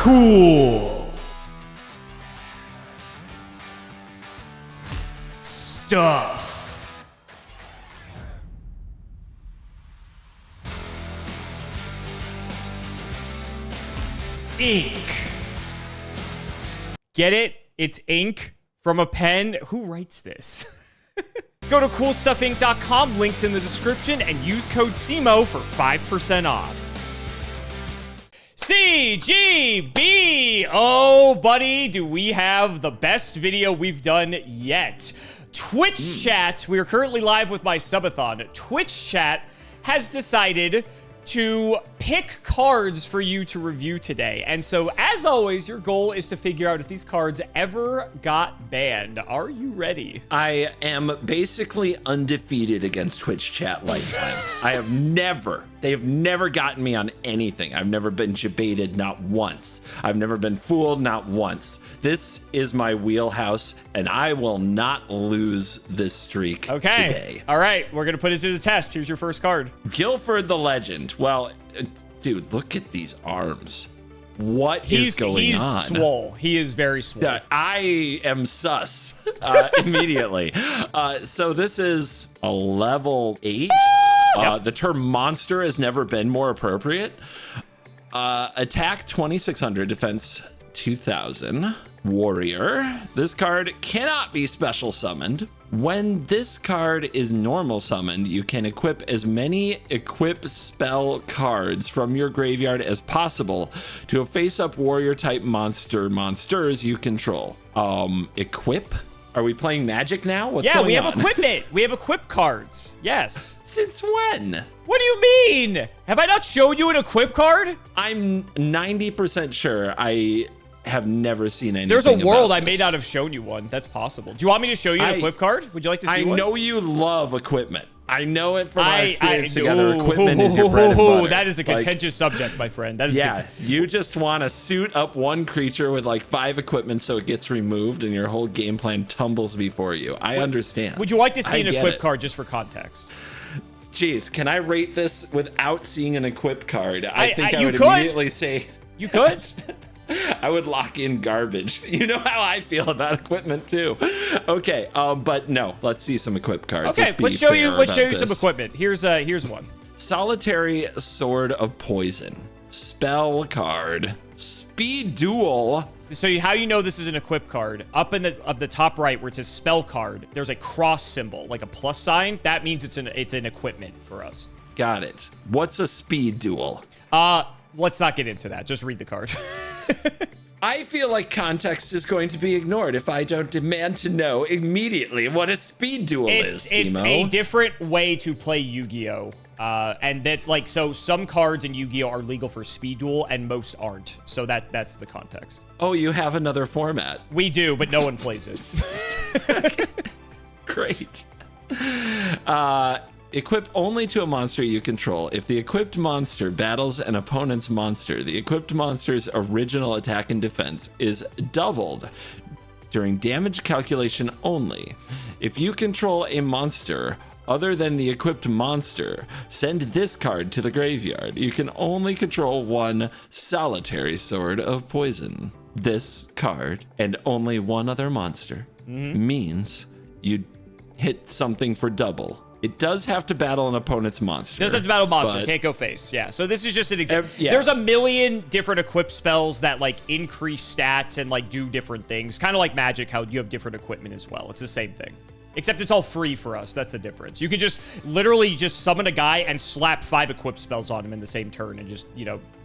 Cool stuff. Ink. Get it? It's ink from a pen. Who writes this? Go to coolstuffinc.com, links in the description, and use code CMO for 5% off. CGB! Oh, buddy, do we have the best video we've done yet. Twitch chat, we are currently live with my subathon. Twitch chat has decided to pick cards for you to review today. And so, as always, your goal is to figure out if these cards ever got banned. Are you ready? I am basically undefeated against Twitch chat lifetime. They have never gotten me on anything. I've never been debated, not once. I've never been fooled, not once. This is my wheelhouse, and I will not lose this streak today. All right, we're gonna put it to the test. Here's your first card. Guilford the Legend. Well, dude, look at these arms. What is going on? He's swole. He is very swole. I am sus immediately. So this is a level 8. Yep. The term monster has never been more appropriate. Attack 2600, defense 2000. Warrior. This card cannot be special summoned. When this card is normal summoned, you can equip as many equip spell cards from your graveyard as possible to a face-up warrior type monsters you control. Equip? Are we playing Magic now? What's going on? Yeah, we have equipment. We have equip cards. Yes. Since when? What do you mean? Have I not shown you an equip card? I'm 90% sure I have never seen anything. There's a world about I may not have shown you one. That's possible. Do you want me to show you an equip card? Would you like to see one? I know you love equipment. I know it from our experience together. Equipment is your bread and butter. That is a contentious subject, my friend. That is you just want to suit up one creature with like 5 equipment so it gets removed and your whole game plan tumbles before you. I understand. Would you like to see an equip card just for context? Jeez, can I rate this without seeing an equip card? I think I would could. immediately say... You could. I would lock in garbage. You know how I feel about equipment too. Okay, but no, let's see some equip cards. Okay, let's show you some equipment. Here's one. Solitary Sword of Poison. Spell card. Speed Duel. So how you know this is an equip card, up in the top right where it says spell card, there's a cross symbol, like a plus sign. That means it's an equipment for us. Got it. What's a Speed Duel? Let's not get into that. Just read the card. I feel like context is going to be ignored if I don't demand to know immediately what a speed duel is, It's Simo. a different way to play Yu-Gi-Oh! And that's like, so some cards in Yu-Gi-Oh! Are legal for speed duel and most aren't. So that's the context. Oh, you have another format. We do, but no one plays it. Great. Equip only to a monster you control. If the equipped monster battles an opponent's monster, the equipped monster's original attack and defense is doubled during damage calculation only. If you control a monster other than the equipped monster, send this card to the graveyard. You can only control one Solitary Sword of Poison. This card and only one other monster means you hit something for double. It does have to battle an opponent's monster. Does have to battle a monster. Can't go face. Yeah. So this is just an example. There's a million different equip spells that like increase stats and like do different things. Kind of like Magic, how you have different equipment as well. It's the same thing. Except it's all free for us. That's the difference. You can just literally just summon a guy and slap 5 equip spells on him in the same turn and just,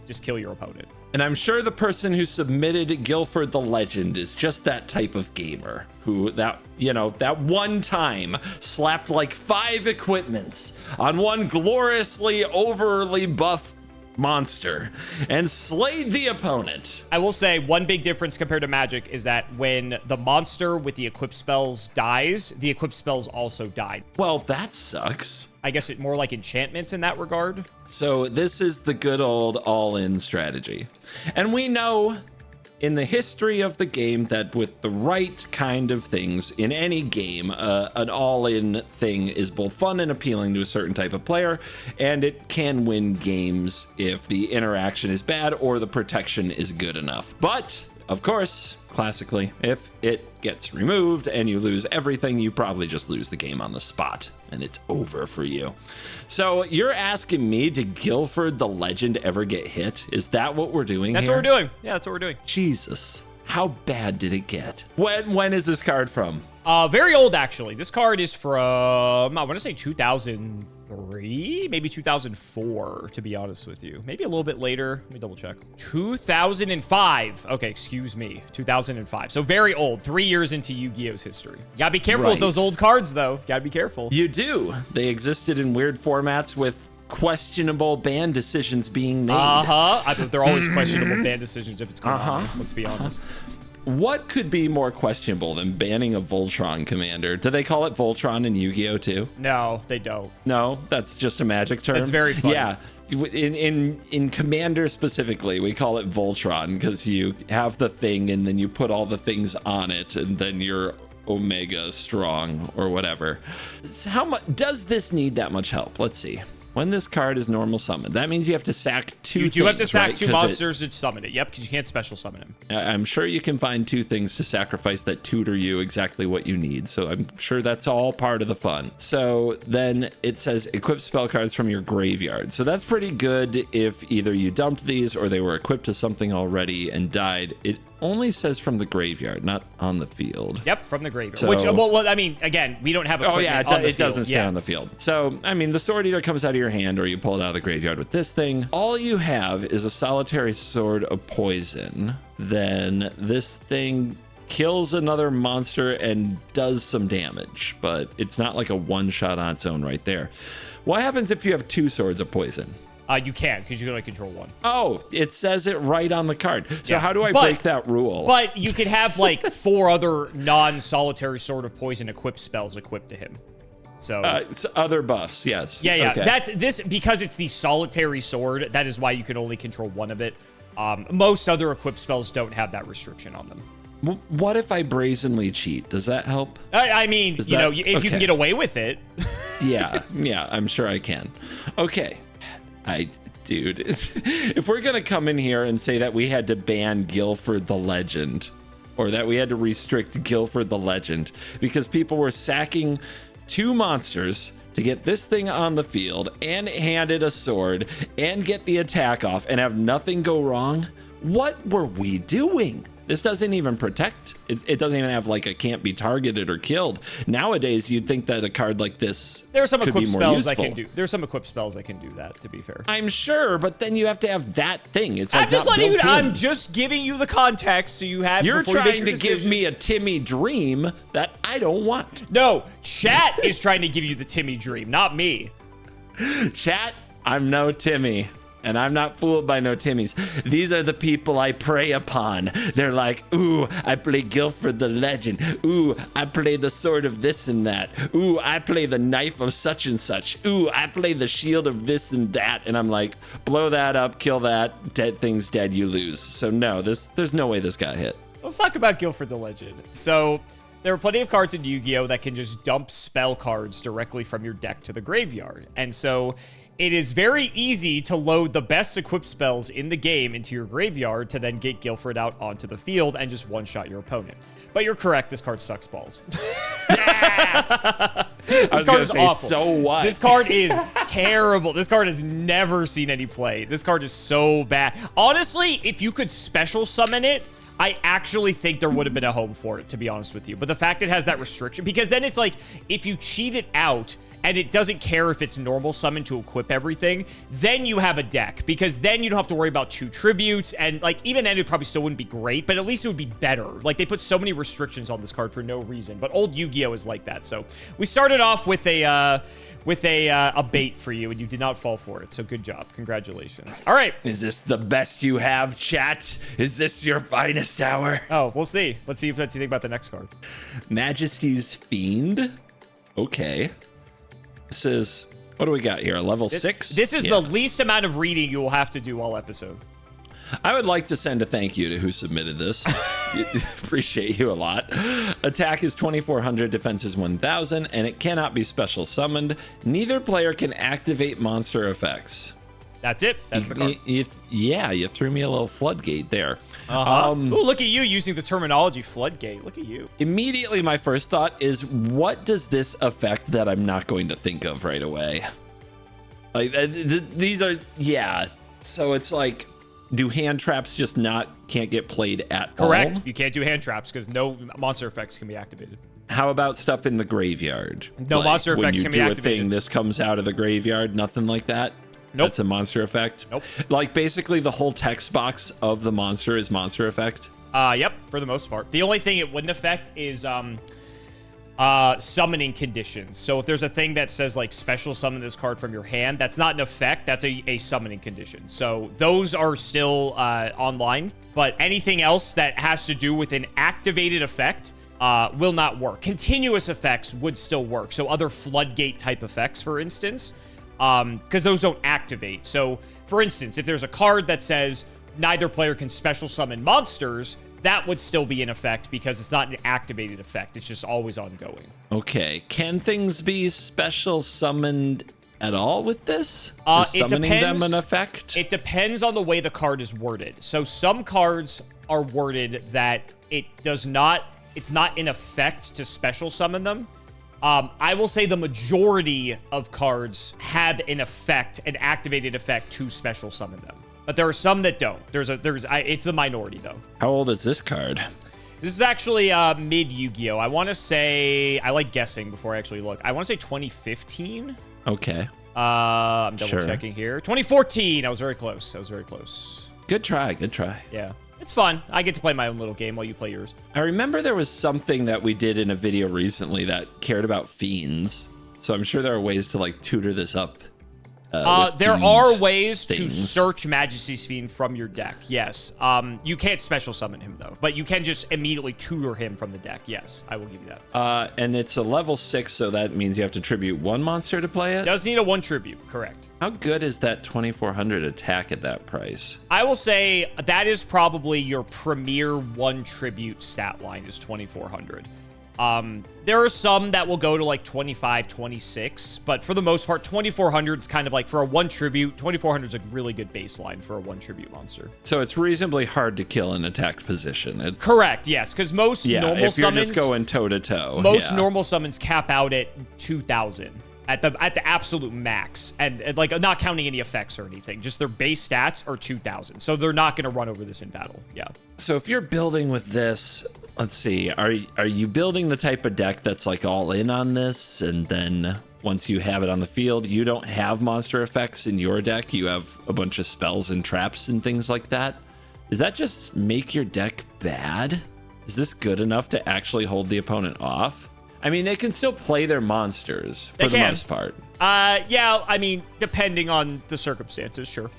just kill your opponent. And I'm sure the person who submitted Guilford the Legend is just that type of gamer who that one time slapped like 5 equipments on one gloriously overly buff monster and slayed the opponent. I will say one big difference compared to Magic is that when the monster with the equip spells dies, the equip spells also die. Well, that sucks. I guess it's more like enchantments in that regard. So this is the good old all-in strategy. And we know in the history of the game that with the right kind of things in any game, an all-in thing is both fun and appealing to a certain type of player, and it can win games if the interaction is bad or the protection is good enough. But, of course, classically, if it gets removed and you lose everything, you probably just lose the game on the spot and it's over for you. So you're asking me, did Guilford the Legend ever get hit? Is that what we're doing That's here? what we're doing. Yeah, that's what we're doing. Jesus, how bad did it get? When is this card from? Very old, actually. This card is from, I want to say 2003, maybe 2004, to be honest with you. Maybe a little bit later. Let me double check. 2005. Okay, excuse me. 2005. So very old. 3 years into Yu-Gi-Oh's history. You gotta be careful with those old cards, though. Gotta be careful. You do. They existed in weird formats with questionable ban decisions being made. They're always questionable ban decisions if it's going on. Let's be honest. What could be more questionable than banning a Voltron commander? Do they call it Voltron in Yu-Gi-Oh too? No, they don't. No, that's just a Magic term. It's very funny. Yeah, in Commander specifically, we call it Voltron because you have the thing and then you put all the things on it, and then you're Omega strong or whatever. So how much does this need that much help? Let's see. When this card is normal summoned, that means you have to sack two things, You do have to sack right? two monsters to summon it. Yep, because you can't special summon him. I'm sure you can find two things to sacrifice that tutor you exactly what you need. So I'm sure that's all part of the fun. So then it says equip spell cards from your graveyard. So that's pretty good if either you dumped these or they were equipped to something already and died. It only says from the graveyard, not on the field. Yep, from the graveyard. So, Which, well, I mean, again, we don't have equipment on the field. It doesn't stay on the field. So, I mean, the sword either comes out of your hand or you pull it out of the graveyard with this thing. All you have is a solitary sword of poison. Then this thing kills another monster and does some damage, but it's not like a one-shot on its own right there. What happens if you have two swords of poison? You can, because you can only control one. Oh, it says it right on the card. So Yeah. how do I break that rule? But you could have like 4 other non-solitary sword of poison equipped spells equipped to him. So it's other buffs, yes. yeah. Okay. That's this because it's the solitary sword. That is why you can only control one of it. Most other equipped spells don't have that restriction on them. What if I brazenly cheat? Does that help? I mean, if you can get away with it. yeah, I'm sure I can. Okay. Dude, if we're gonna come in here and say that we had to ban Guilford the Legend, or that we had to restrict Guilford the Legend because people were sacking 2 monsters to get this thing on the field and hand it a sword and get the attack off and have nothing go wrong, what were we doing? This doesn't even protect. It doesn't even have like a can't be targeted or killed. Nowadays, you'd think that a card like this There are some could equipped be more spells useful. that can do. There's some equipped spells that can do that. To be fair, I'm sure, but then you have to have that thing. It's like I'm just not letting you. built in. I'm just giving you the context so you have. You're before you make trying your to give decision. me a Timmy dream that I don't want. No, chat is trying to give you the Timmy dream, not me. Chat, I'm no Timmy. And I'm not fooled by no Timmys. These are the people I prey upon. They're like, ooh, I play Guilford the Legend. Ooh, I play the sword of this and that. Ooh, I play the knife of such and such. Ooh, I play the shield of this and that. And I'm like, blow that up, kill that, dead thing's dead, you lose. So no, there's no way this got hit. Let's talk about Guilford the Legend. So there are plenty of cards in Yu-Gi-Oh that can just dump spell cards directly from your deck to the graveyard. And so it is very easy to load the best equipped spells in the game into your graveyard to then get Guilford out onto the field and just one-shot your opponent. But you're correct, this card sucks balls. Yes! This card is awful. So what? This card is terrible. This card has never seen any play. This card is so bad. Honestly, if you could special summon it, I actually think there would have been a home for it, to be honest with you. But the fact it has that restriction, because then it's like, if you cheat it out, and it doesn't care if it's normal summon to equip everything, then you have a deck, because then you don't have to worry about 2 tributes, and like even then it probably still wouldn't be great, but at least it would be better. Like they put so many restrictions on this card for no reason, but old Yu-Gi-Oh is like that. So we started off with a bait for you, and you did not fall for it. So good job, congratulations. All right. Is this the best you have, chat? Is this your finest hour? Oh, we'll see. Let's see if that's anything about the next card. Majesty's Fiend. Okay. This is, what do we got here? A level 6? This is the least amount of reading you will have to do all episode. I would like to send a thank you to who submitted this. Appreciate you a lot. Attack is 2,400, defense is 1,000, and it cannot be special summoned. Neither player can activate monster effects. That's it. That's the card. Yeah, you threw me a little floodgate there. Ooh, look at you using the terminology floodgate. Look at you. Immediately, my first thought is, what does this affect that I'm not going to think of right away? Like, these are, yeah. So it's like, do hand traps just can't get played at all? Correct. You can't do hand traps because no monster effects can be activated. How about stuff in the graveyard? No monster effects can be activated. When you do a thing, this comes out of the graveyard, nothing like that? Nope. That's a monster effect? Nope. Like, basically, the whole text box of the monster is monster effect? Yep, for the most part. The only thing it wouldn't affect is summoning conditions. So if there's a thing that says, like, special summon this card from your hand, that's not an effect. That's a summoning condition. So those are still online. But anything else that has to do with an activated effect will not work. Continuous effects would still work. So other floodgate type effects, for instance, because those don't activate. So, for instance, if there's a card that says neither player can special summon monsters, that would still be in effect because it's not an activated effect. It's just always ongoing. Okay. Can things be special summoned at all with this? Is summoning them an effect? It depends on the way the card is worded. So some cards are worded that it's not in effect to special summon them. I will say the majority of cards have an activated effect to special summon them. But there are some that don't. It's the minority, though. How old is this card? This is actually mid Yu-Gi-Oh! I want to say, I like guessing before I actually look. I want to say 2015. Okay. I'm double checking here. 2014. I was very close. Good try. Good try. Yeah. It's fun. I get to play my own little game while you play yours. I remember there was something that we did in a video recently that cared about fiends. So I'm sure there are ways to like tutor this up. There are ways to search Majesty's Fiend from your deck. Yes. You can't special summon him though, but you can just immediately tutor him from the deck. Yes, I will give you that. And it's a level 6, so that means you have to tribute one monster to play it? Does need a 1 tribute, correct. How good is that 2,400 attack at that price? I will say that is probably your premier 1 tribute stat line is 2,400. There are some that will go to like 25, 26, but for the most part, 2,400 is kind of like for a 1 tribute. 2,400 is a really good baseline for a 1 tribute monster. So it's reasonably hard to kill in attacked position. It's correct, yes, because most normal if you're summons just going toe to toe. Most normal summons cap out at 2,000 at the absolute max, and like not counting any effects or anything. Just their base stats are 2,000, so they're not going to run over this in battle. Yeah. So if you're building with this. Let's see, are you building the type of deck that's like all in on this, and then once you have it on the field, you don't have monster effects in your deck, you have a bunch of spells and traps and things like that? Does that just make your deck bad? Is this good enough to actually hold the opponent off? I mean, they can still play their monsters for the most part. Yeah, I mean, depending on the circumstances, sure.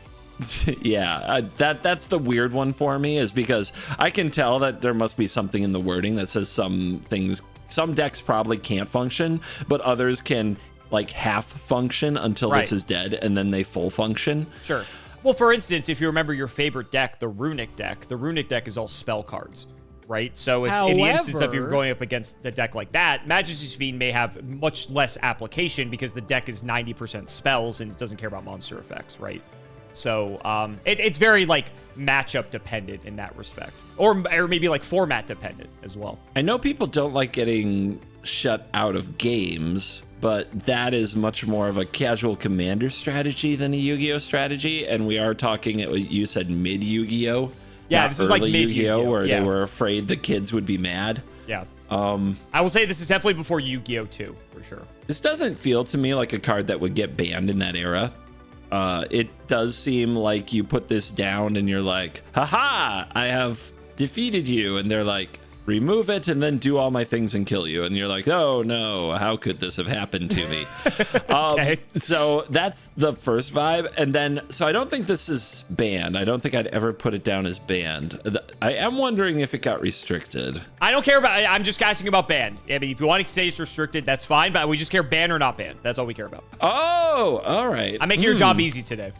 Yeah, that's the weird one for me, is because I can tell that there must be something in the wording that says some decks probably can't function, but others can like half function until this is dead, and then they full function. Sure. Well, for instance, if you remember your favorite deck, the runic deck is all spell cards, right? So if in the instance of you're going up against a deck like that, Majesty's Fiend may have much less application because the deck is 90% spells and it doesn't care about monster effects, right? So it's very like matchup dependent in that respect, or maybe like format dependent as well. I know people don't like getting shut out of games, but that is much more of a casual commander strategy than a Yu-Gi-Oh strategy. And we are talking, you said mid Yu-Gi-Oh. Yeah, this is like mid Yu-Gi-Oh, where they were afraid the kids would be mad. Yeah. I will say this is definitely before Yu-Gi-Oh 2 for sure. This doesn't feel to me like a card that would get banned in that era. It does seem like you put this down and you're like, haha, I have defeated you. And they're like, remove it and then do all my things and kill you. And you're like, oh no, how could this have happened to me? Okay. So that's the first vibe. And then, so I don't think this is banned. I don't think I'd ever put it down as banned. I am wondering if it got restricted. I don't care about, I'm just asking about banned. I mean, if you want to say it's restricted, that's fine, but we just care banned or not banned. That's all we care about. Oh, all right. I'm making your job easy today.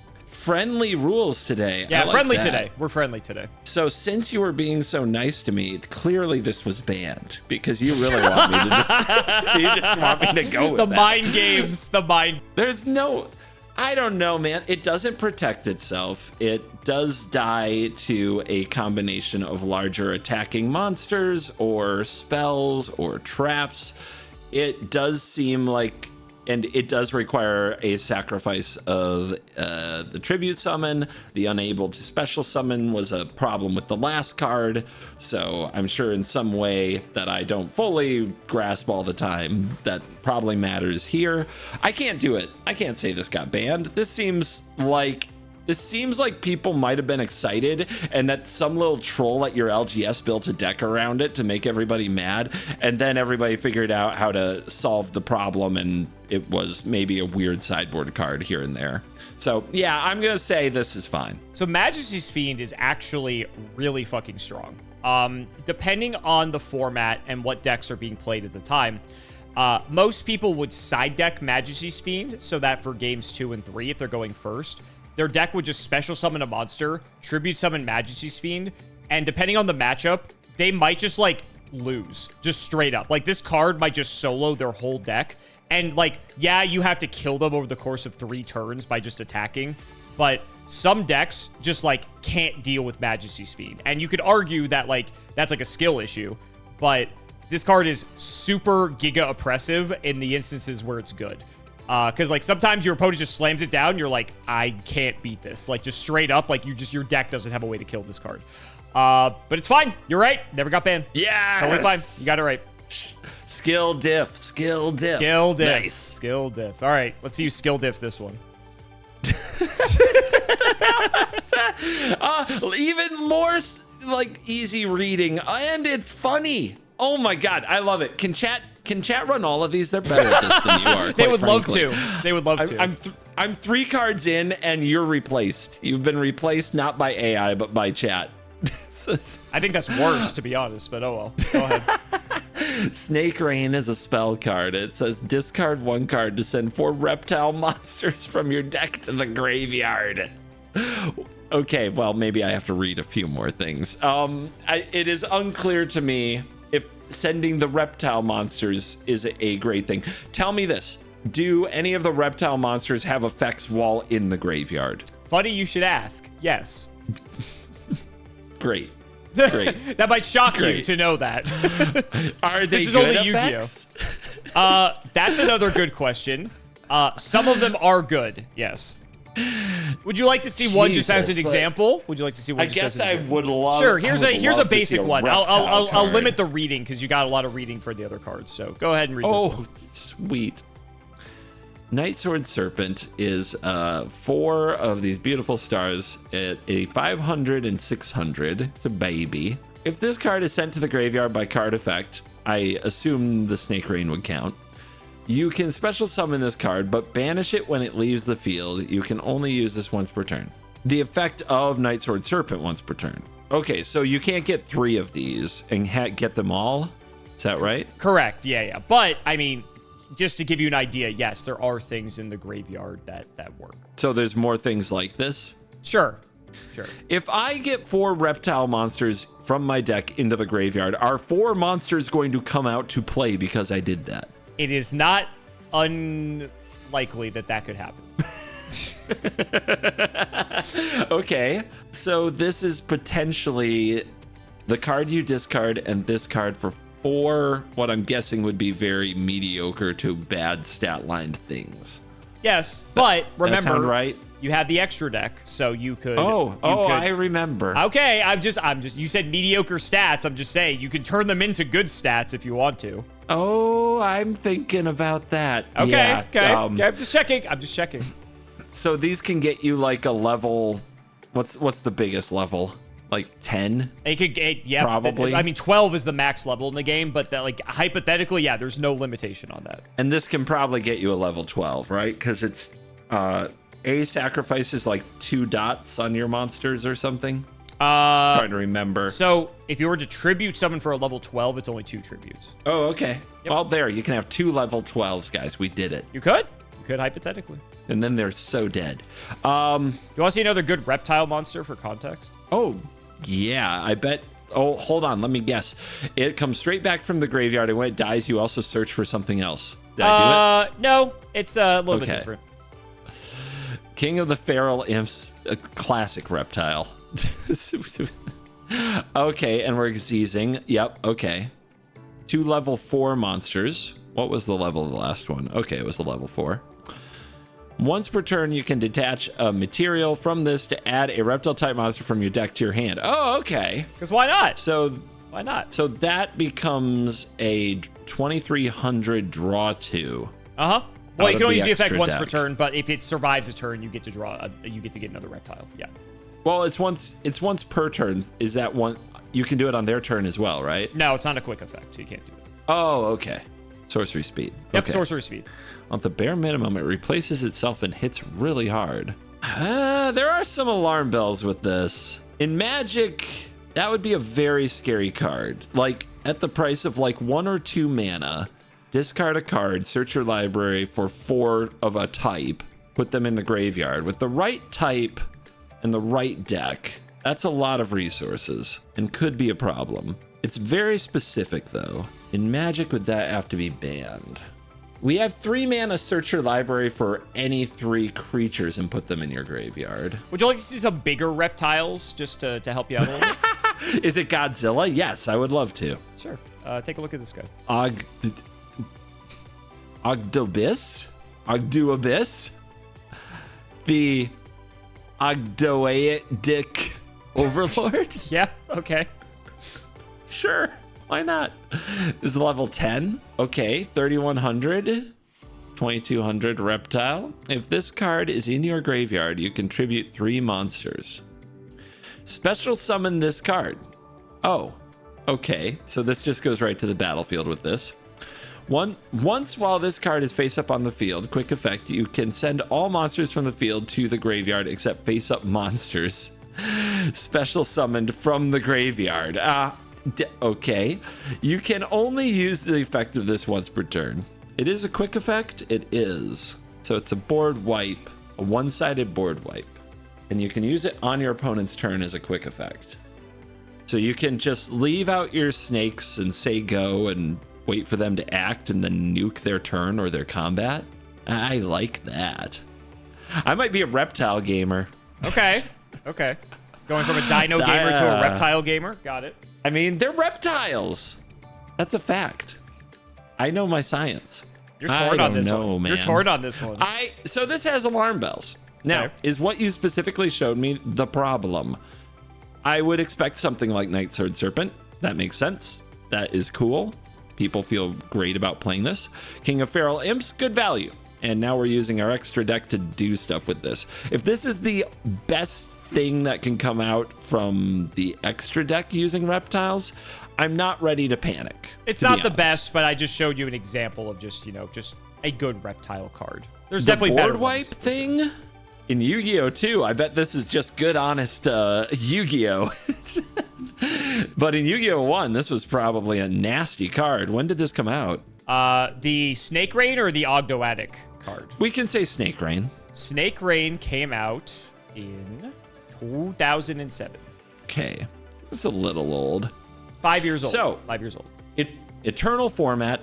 friendly rules today. Yeah, I like friendly that. today. We're friendly today. So since you were being so nice to me, clearly this was banned because you really want me to just you just want me to go with The that. mind games. The mind. There's no, I don't know, man. It doesn't protect itself. It does die to a combination of larger attacking monsters or spells or traps. It does seem like, and it does require a sacrifice of the tribute summon. The unable to special summon was a problem with the last card. So I'm sure in some way that I don't fully grasp all the time that probably matters here. I can't do it. I can't say this got banned. This seems like people might have been excited and that some little troll at your LGS built a deck around it to make everybody mad. And then everybody figured out how to solve the problem and it was maybe a weird sideboard card here and there. So yeah, I'm going to say this is fine. So Majesty's Fiend is actually really fucking strong. Depending on the format and what decks are being played at the time, most people would side deck Majesty's Fiend so that for games 2 and 3, if they're going first, their deck would just special summon a monster, tribute summon Majesty's Fiend, and depending on the matchup, they might just like lose, just straight up. Like this card might just solo their whole deck. And like, yeah, you have to kill them over the course of 3 turns by just attacking, but some decks just like can't deal with Majesty's Fiend. And you could argue that like, that's like a skill issue, but this card is super giga oppressive in the instances where it's good. Because like sometimes your opponent just slams it down. You're like, I can't beat this. Like just straight up, like your deck doesn't have a way to kill this card. But it's fine. You're right. Never got banned. Yeah, Totally fine. You got it right. Skill diff. Skill diff. Nice. Skill diff. All right, let's see you skill diff this one. Even more like easy reading, and it's funny. Oh my god, I love it. Can chat run all of these? They're better at this than you are. They would frankly. love to. They would love to. I'm 3 cards in, and you're replaced. You've been replaced not by AI, but by chat. I think that's worse, to be honest, but oh well. Go ahead. Snake Rain is a spell card. It says discard 1 card to send 4 reptile monsters from your deck to the graveyard. Okay, well, maybe I have to read a few more things. It is unclear to me if sending the reptile monsters is a great thing. Tell me this. Do any of the reptile monsters have effects while in the graveyard? Funny you should ask. Yes. Great. That might shock you to know that. Are they this is good only effects? Yu-Gi-Oh. That's another good question. Some of them are good, yes. Would you like to see one just as an example? Would you like to see one? I guess I would love. Sure. Here's a basic one. I'll limit limit the reading because you got a lot of reading for the other cards. So go ahead and read this one. Sweet. Night Sword Serpent is 4 of these beautiful stars at a 500 and 600. It's a baby. If this card is sent to the graveyard by card effect, I assume the Snake Rain would count. You can special summon this card, but banish it when it leaves the field. You can only use this once per turn. The effect of Night Sword Serpent once per turn. Okay, so you can't get 3 of these and get them all? Is that right? Correct. Yeah. But, I mean, just to give you an idea, yes, there are things in the graveyard that work. So there's more things like this? Sure. If I get 4 reptile monsters from my deck into the graveyard, are 4 monsters going to come out to play because I did that? It is not unlikely that could happen. Okay, so this is potentially the card you discard and this card for 4, what I'm guessing would be very mediocre to bad stat-lined things. Yes, but remember, that sound right? You had the extra deck, so you could. I remember. Okay, I'm just. You said mediocre stats. I'm just saying you can turn them into good stats if you want to. Oh, I'm thinking about that. Okay, yeah, okay. I'm just checking. So these can get you like a level. What's the biggest level? Like 10? It could get, yeah. Probably. I mean, 12 is the max level in the game, but that, like, hypothetically, yeah, there's no limitation on that. And this can probably get you a level 12, right? Because it's A sacrifices like 2 dots on your monsters or something. Trying to remember. So if you were to tribute summon for a level 12, it's only 2 tributes. Oh, okay. Yep. Well, there, you can have 2 level 12s, guys. We did it. You could hypothetically. And then they're so dead. You want to see another good reptile monster for context? Oh, yeah, I bet. Oh, hold on. Let me guess. It comes straight back from the graveyard, and when it dies, you also search for something else. Did I do it? No, it's a little bit different. King of the Feral Imps, a classic reptile. Okay, and we're Xeezing. Yep, okay. 2 level 4 monsters. What was the level of the last one? Okay, it was the level 4. Once per turn, you can detach a material from this to add a reptile-type monster from your deck to your hand. Oh, okay. Because why not? So why not? So that becomes a 2300 draw 2. Uh-huh. Well, you can only use the effect extra once deck. per turn, but if it survives a turn, you get to draw. You get to get another reptile. Yeah. Well, it's once per turn. Is that one? You can do it on their turn as well, right? No, it's not a quick effect, so you can't do it. Oh, okay. Sorcery speed. Yep, okay. sorcery speed. At the bare minimum, it replaces itself and hits really hard. There are some alarm bells with this. In Magic, that would be a very scary card. Like, at the price of like 1 or 2 mana, discard a card, search your library for 4 of a type, put them in the graveyard. With the right type and the right deck, that's a lot of resources and could be a problem. It's very specific though. In Magic, would that have to be banned? We have 3 mana search your library for any 3 creatures and put them in your graveyard. Would you like to see some bigger reptiles just to help you out a little bit? Is it Godzilla? Yes, I would love to. Sure. Take a look at this guy. Ogdoabyss? Ogdoabyss? The Ogdoadic Overlord? Yeah, okay. Sure, why not? This is level 10. Okay, 3100, 2200 reptile. If this card is in your graveyard, you contribute 3 monsters. Special summon this card. Oh, okay. So this just goes right to the battlefield with this. Once while this card is face up on the field, quick effect, you can send all monsters from the field to the graveyard except face up monsters. Special summoned from the graveyard. Okay. You can only use the effect of this once per turn. It is a quick effect. It is. So it's a board wipe, a one-sided board wipe. And you can use it on your opponent's turn as a quick effect. So you can just leave out your snakes and say go and wait for them to act and then nuke their turn or their combat. I like that. I might be a reptile gamer. Okay. Okay. Going from a dino gamer to a reptile gamer. Got it. I mean, they're reptiles. That's a fact. I know my science. You're torn on this one. Man. You're torn on this one. So this has alarm bells. Now, is what you specifically showed me the problem? I would expect something like Night Sword Serpent. That makes sense. That is cool. People feel great about playing this. King of Feral Imps, good value. And now we're using our extra deck to do stuff with this. If this is the best thing that can come out from the extra deck using reptiles, I'm not ready to panic. It's not the best, but I just showed you an example of just a good reptile card. There's the definitely better board wipe thing? Sure. In Yu-Gi-Oh! Too, I bet this is just good, honest Yu-Gi-Oh! But in Yu-Gi-Oh! 1, this was probably a nasty card. When did this come out? The Snake Rain or the Ogdoadic card? We can say Snake Rain. Snake Rain came out in 2007. Okay. It's a little old. 5 years old. So, 5 years old. Eternal format.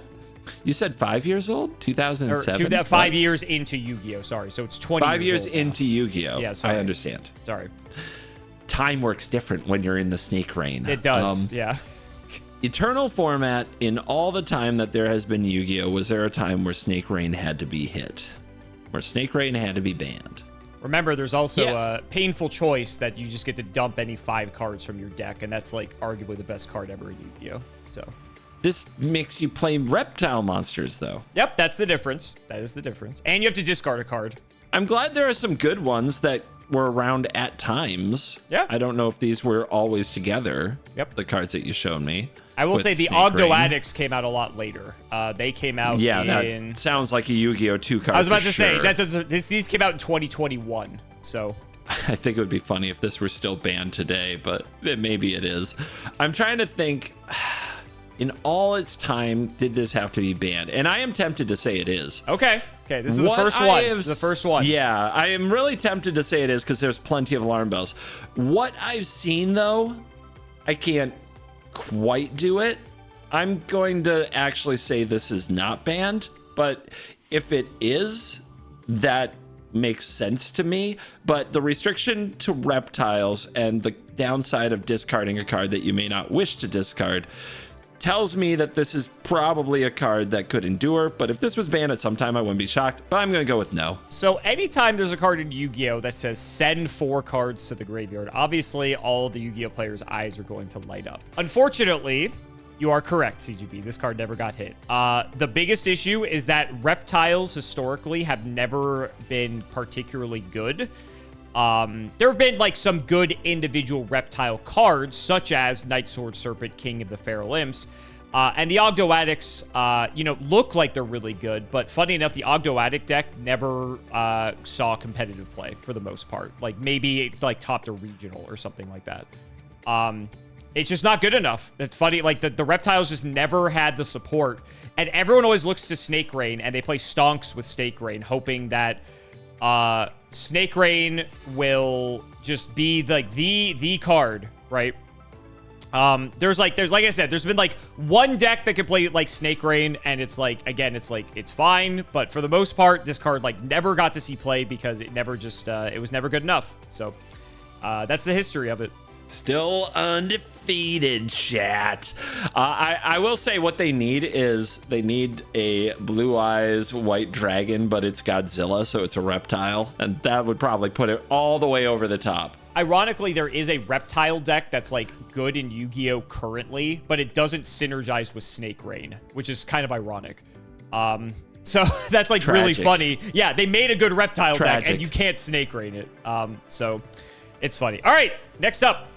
You said 5 years old? 2007? 5 years into Yu-Gi-Oh! Sorry. So it's 20 5 years old into Yu-Gi-Oh! Yeah, sorry. I understand. Sorry. Time works different when you're in the Snake Rain. It does, yeah. Eternal format, in all the time that there has been Yu-Gi-Oh! Was there a time where Snake Rain had to be hit? Where Snake Rain had to be banned? Remember, there's also a painful choice that you just get to dump any 5 cards from your deck, and that's like arguably the best card ever in Yu-Gi-Oh! So this makes you play reptile monsters, though. Yep, that's the difference. That is the difference. And you have to discard a card. I'm glad there are some good ones that were around at times. Yeah. I don't know if these were always together. Yep. The cards that you showed me. I will say the Ogdoadics came out a lot later. They came out that sounds like a Yu-Gi-Oh! 2 card. I was about to say, these came out in 2021, so. I think it would be funny if this were still banned today, but maybe it is. I'm trying to think. in all its time did this have to be banned? And I am tempted to say it is. Okay, this is the first one. This is the first one. Yeah, I am really tempted to say it is because there's plenty of alarm bells. What I've seen, though, I can't quite do it. I'm going to actually say this is not banned, but if it is, that makes sense to me. But the restriction to reptiles and the downside of discarding a card that you may not wish to discard tells me that this is probably a card that could endure. But if this was banned at some time, I wouldn't be shocked, but I'm going to go with no. So anytime there's a card in Yu-Gi-Oh that says send 4 cards to the graveyard, obviously all the Yu-Gi-Oh players' eyes are going to light up. Unfortunately, you are correct, CGB. This card never got hit. The biggest issue is that reptiles historically have never been particularly good. There have been like some good individual reptile cards, such as Night Sword Serpent, King of the Feral Imps. And the Ogdoadics, look like they're really good. But funny enough, the Ogdoadic deck never saw competitive play for the most part. Like maybe like topped a regional or something like that. It's just not good enough. It's funny, like the reptiles just never had the support. And everyone always looks to Snake Rain, and they play Stonks with Snake Rain, hoping that Snake Rain will just be like the card, right? There's like I said, there's been like one deck that can play like Snake Rain, and it's like, again, it's like, it's fine. But for the most part, this card like never got to see play because it never just, it was never good enough. So that's the history of it. Still undefeated, chat. I will say what they need is they need a Blue Eyes White Dragon, but it's Godzilla, so it's a reptile. And that would probably put it all the way over the top. Ironically, there is a reptile deck that's like good in Yu-Gi-Oh currently, but it doesn't synergize with Snake Rain, which is kind of ironic. So that's like really funny. Yeah, they made a good reptile deck and you can't Snake Rain it. So it's funny. All right, next up.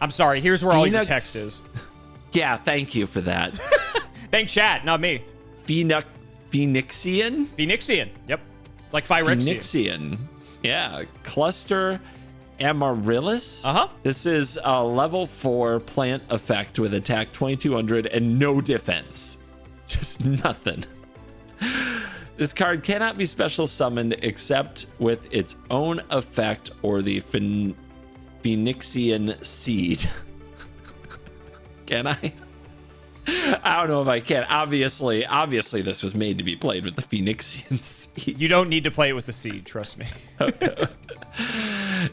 I'm sorry, here's where all your text is. Yeah, thank you for that. Thank chat, not me. Phoenixian? Phoenixian, yep. It's like Phyrexian. Phoenixian, yeah. Cluster Amaryllis. This is a level 4 plant effect with attack 2200 and no defense. Just nothing. This card cannot be special summoned except with its own effect or the Phoenixian Seed. Can I? I don't know if I can. Obviously, this was made to be played with the Phoenixian Seed. You don't need to play it with the Seed, trust me.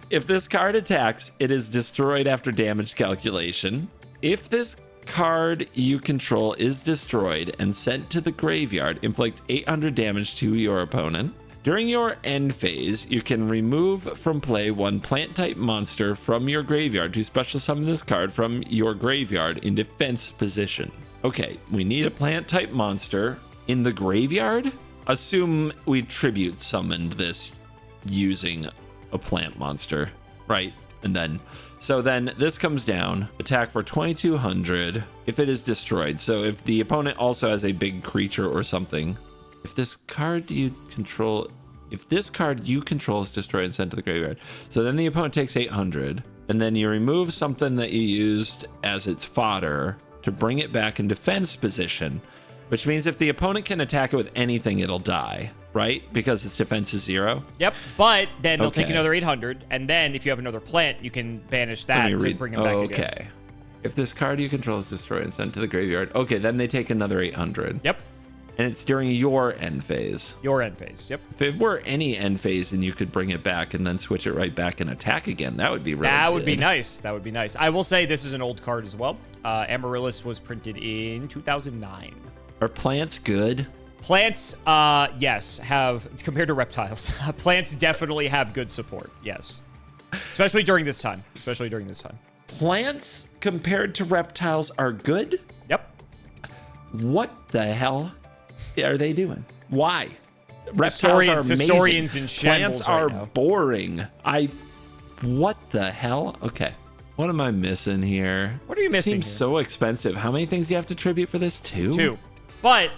If this card attacks, it is destroyed after damage calculation. If this card you control is destroyed and sent to the graveyard, inflict 800 damage to your opponent. During your end phase, you can remove from play 1 plant-type monster from your graveyard to special summon this card from your graveyard in defense position. Okay, we need a plant-type monster in the graveyard. Assume we tribute summoned this using a plant monster, right? And then, so then this comes down, attack for 2200 if it is destroyed. So if the opponent also has a big creature or something, if this card you control is destroyed and sent to the graveyard, so then the opponent takes 800, and then you remove something that you used as its fodder to bring it back in defense position, which means if the opponent can attack it with anything, it'll die, right? Because its defense is 0. Yep, but then they'll take another 800, and then if you have another plant, you can banish that to bring it back again. Okay. If this card you control is destroyed and sent to the graveyard, okay, then they take another 800. Yep. And it's during your end phase. Your end phase, yep. If it were any end phase and you could bring it back and then switch it right back and attack again, that would be really good. That would be nice. That would be nice. I will say this is an old card as well. Amaryllis was printed in 2009. Are plants good? Plants, yes, have, compared to reptiles, plants definitely have good support, yes. Especially during this time. Plants compared to reptiles are good? Yep. What the hell are they doing? Why? Reptiles are amazing. Historians in shambles. Plants are boring. What the hell? Okay. What am I missing here? What are you missing? Seems so expensive. How many things do you have to tribute for this? 2? 2. But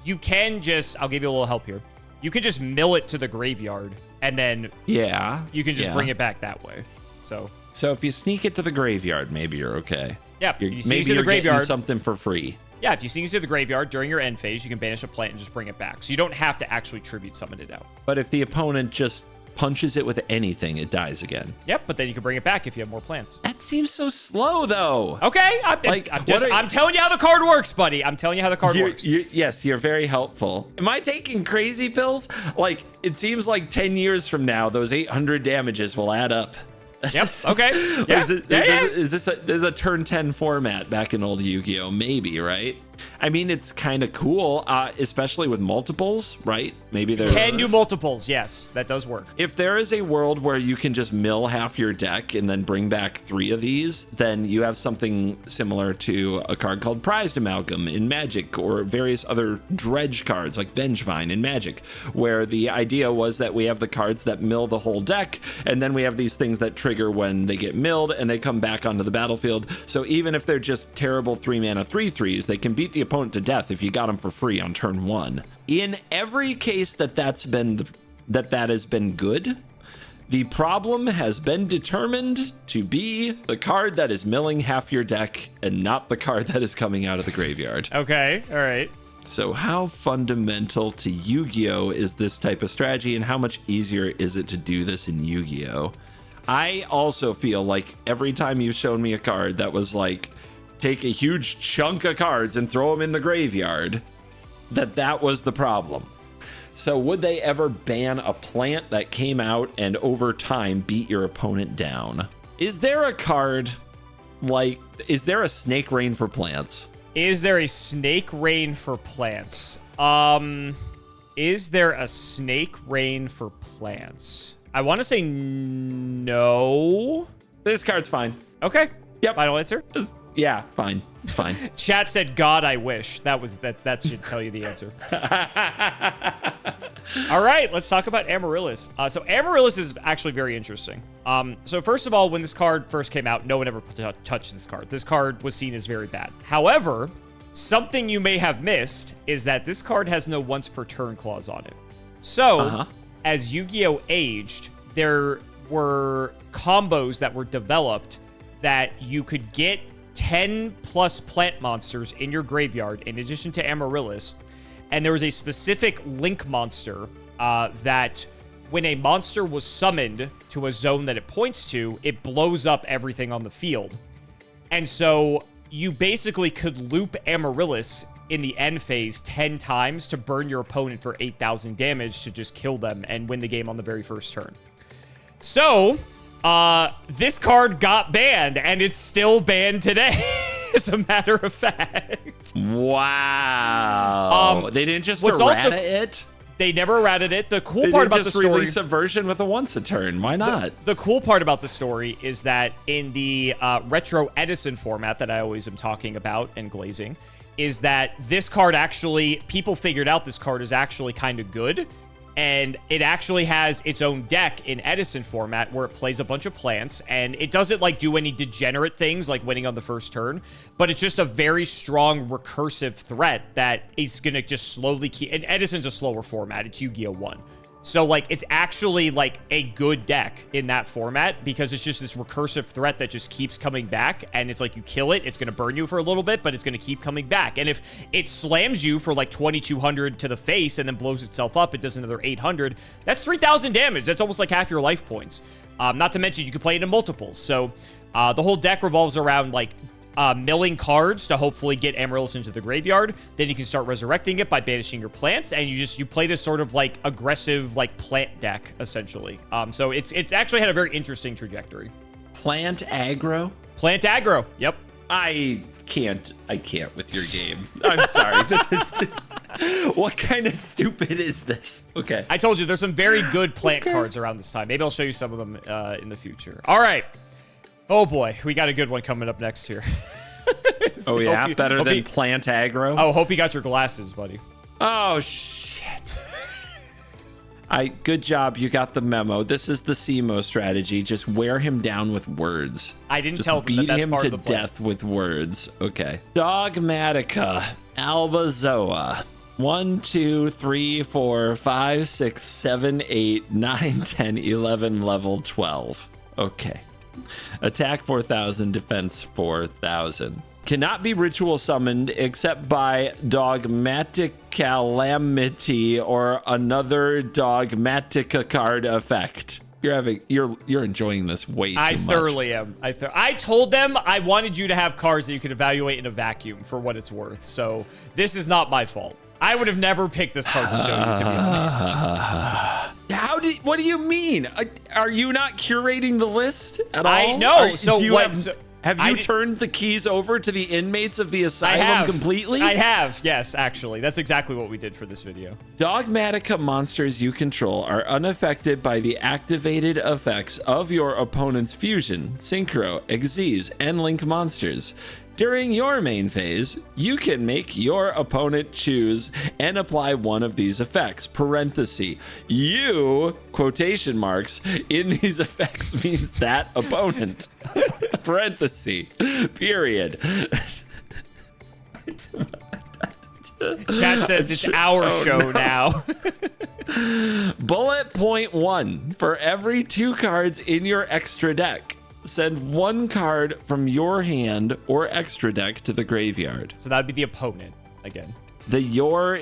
you can just, I'll give you a little help here. You can just mill it to the graveyard and then you can just bring it back that way. So if you sneak it to the graveyard, maybe you're okay. Yeah, maybe you're getting something for free. Yeah, if you sing into the graveyard during your end phase, you can banish a plant and just bring it back. So you don't have to actually tribute summon it out. But if the opponent just punches it with anything, it dies again. Yep, but then you can bring it back if you have more plants. That seems so slow, though. Okay, I'm telling you how the card works, buddy. I'm telling you how the card works. Yes, you're very helpful. Am I taking crazy pills? Like, it seems like 10 years from now, those 800 damages will add up. Yep. Okay. Yeah. Is this a turn 10 format back in old Yu-Gi-Oh? Maybe, right? I mean, it's kind of cool, especially with multiples, right? Maybe there's... Can do multiples, yes. That does work. If there is a world where you can just mill half your deck and then bring back 3 of these, then you have something similar to a card called Prized Amalgam in Magic, or various other dredge cards like Vengevine in Magic, where the idea was that we have the cards that mill the whole deck, and then we have these things that trigger when they get milled and they come back onto the battlefield. So even if they're just terrible 3-mana 3/3s, they can beat the opponent to death if you got them for free on turn 1. In every case that has been good, the problem has been determined to be the card that is milling half your deck and not the card that is coming out of the graveyard. Okay, all right. So how fundamental to Yu-Gi-Oh is this type of strategy, and how much easier is it to do this in Yu-Gi-Oh? I also feel like every time you've shown me a card that was like, take a huge chunk of cards and throw them in the graveyard, that was the problem. So would they ever ban a plant that came out and over time beat your opponent down? Is there a card like, is there a Snake Rain for plants? Is there a Snake Rain for plants? Is there a Snake Rain for plants? I want to say no. This card's fine. Okay. Yep. Final answer. Yeah, fine. It's fine. Chat said, God, I wish. That should tell you the answer. All right, let's talk about Amaryllis. So Amaryllis is actually very interesting. So first of all, when this card first came out, no one ever touched this card. This card was seen as very bad. However, something you may have missed is that this card has no once per turn clause on it. So, as Yu-Gi-Oh! Aged, there were combos that were developed that you could get 10 plus plant monsters in your graveyard in addition to Amaryllis, and there was a specific link monster that when a monster was summoned to a zone that it points to, it blows up everything on the field. And so you basically could loop Amaryllis in the end phase 10 times to burn your opponent for 8,000 damage to just kill them and win the game on the very first turn. So this card got banned, and it's still banned today, as a matter of fact. Wow. They didn't just errata it? They never errated it. The cool part about the story... They just release a version with a once a turn. Why not? The cool part about the story is that in the Retro Edison format that I always am talking about and glazing, is that this card actually... People figured out this card is actually kind of good. And it actually has its own deck in Edison format where it plays a bunch of plants, and it doesn't like do any degenerate things like winning on the first turn, but it's just a very strong recursive threat that is going to just slowly keep... And Edison's a slower format. It's Yu-Gi-Oh! 1. So, like, it's actually, like, a good deck in that format because it's just this recursive threat that just keeps coming back, and it's like you kill it, it's going to burn you for a little bit, but it's going to keep coming back. And if it slams you for, like, 2,200 to the face and then blows itself up, it does another 800, that's 3,000 damage. That's almost like half your life points. Not to mention, you can play it in multiples. So, the whole deck revolves around, like, milling cards to hopefully get Amaryllis into the graveyard. Then you can start resurrecting it by banishing your plants, and you play this sort of like aggressive like plant deck essentially. So it's actually had a very interesting trajectory. Plant aggro? Plant aggro. Yep. I can't with your game. I'm sorry. This is what kind of stupid is this? Okay. I told you there's some very good plant cards around this time. Maybe I'll show you some of them in the future. All right. Oh boy, we got a good one coming up next here. Oh yeah, better than plant aggro? Oh, hope you got your glasses, buddy. Oh shit. Good job, you got the memo. This is the Cimo strategy. Just wear him down with words. I didn't tell them that that's part of the plan. Beat him to death with words. Okay. Dogmatica Alba Zoa. 1, 2, 3, 4, 5, 6, 7, 8, 9, 10, 11, level 12. Okay. Attack 4,000, defense 4,000. Cannot be ritual summoned except by Dogmatica Calamity or another Dogmatica card effect. You're enjoying this way too much. I thoroughly am. I told them I wanted you to have cards that you could evaluate in a vacuum for what it's worth. So this is not my fault. I would have never picked this card to show you, to be honest. What do you mean? Are you not curating the list at all? I know. Have you turned the keys over to the inmates of the asylum completely? I have, yes, actually. That's exactly what we did for this video. Dogmatica monsters you control are unaffected by the activated effects of your opponent's fusion, synchro, Xyz, and link monsters. During your main phase, you can make your opponent choose and apply one of these effects. Parenthesis. You, quotation marks, in these effects means that opponent. Parenthesis. Period. Chat says it's our show now. Bullet point 1. For every 2 cards in your extra deck, send 1 card from your hand or extra deck to the graveyard. So that'd be the opponent again. The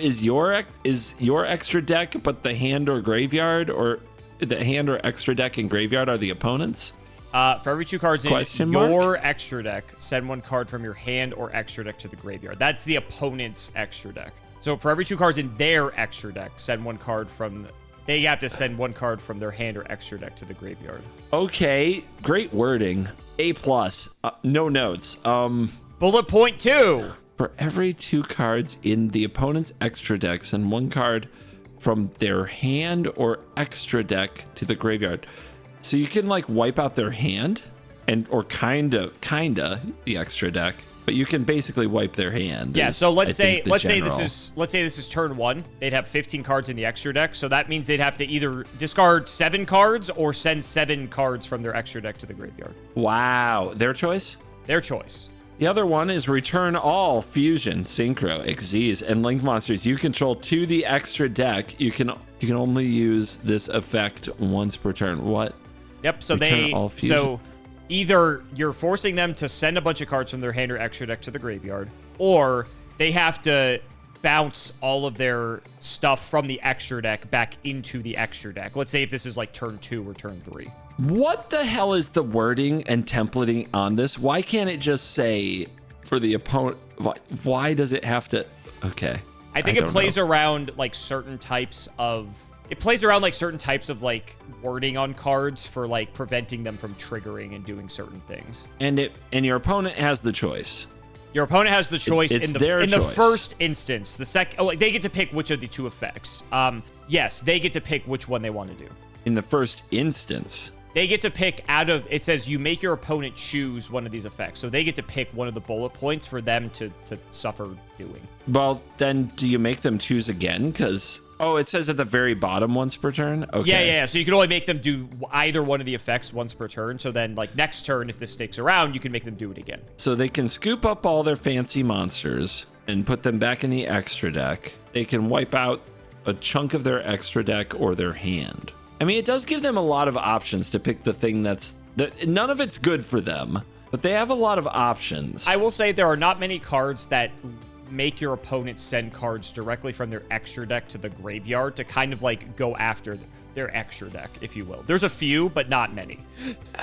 is your extra deck, but the hand or graveyard, or the hand or extra deck and graveyard are the opponents? For every 2 cards in your extra deck, send 1 card from your hand or extra deck to the graveyard. That's the opponent's extra deck. So for every 2 cards in their extra deck, send 1 card from... They have to send 1 card from their hand or extra deck to the graveyard. Okay, great wording. A+. No notes. Bullet point 2. For every 2 cards in the opponent's extra deck, send 1 card from their hand or extra deck to the graveyard. So you can like wipe out their hand or kinda the extra deck. But you can basically wipe their hand. Yeah, so let's say this is turn 1. They'd have 15 cards in the extra deck, so that means they'd have to either discard 7 cards or send 7 cards from their extra deck to the graveyard. Wow, their choice? Their choice. The other one is return all fusion, synchro, Xyz, and link monsters you control to the extra deck. You can only use this effect once per turn. What? Yep, so either you're forcing them to send a bunch of cards from their hand or extra deck to the graveyard, or they have to bounce all of their stuff from the extra deck back into the extra deck. Let's say if this is like turn 2 or turn 3. What the hell is the wording and templating on this? Why can't it just say for the opponent? Why does it have to? Okay. I think it plays around like certain types of... It plays around like certain types of like wording on cards for like preventing them from triggering and doing certain things. And your opponent has the choice. Your opponent has the choice in the first instance. The second, they get to pick which of the 2 effects. Yes, they get to pick which one they want to do. In the first instance, they get to pick out of. It says you make your opponent choose one of these effects, so they get to pick one of the bullet points for them to suffer doing. Well, then do you make them choose again? Because it says at the very bottom once per turn. Okay. Yeah. So you can only make them do either one of the effects once per turn. So then, like next turn, if this sticks around, you can make them do it again. So they can scoop up all their fancy monsters and put them back in the extra deck. They can wipe out a chunk of their extra deck or their hand. I mean, it does give them a lot of options to pick the thing that none of it's good for them, but they have a lot of options. I will say there are not many cards that make your opponent send cards directly from their extra deck to the graveyard to kind of like go after their extra deck, if you will. There's a few, but not many.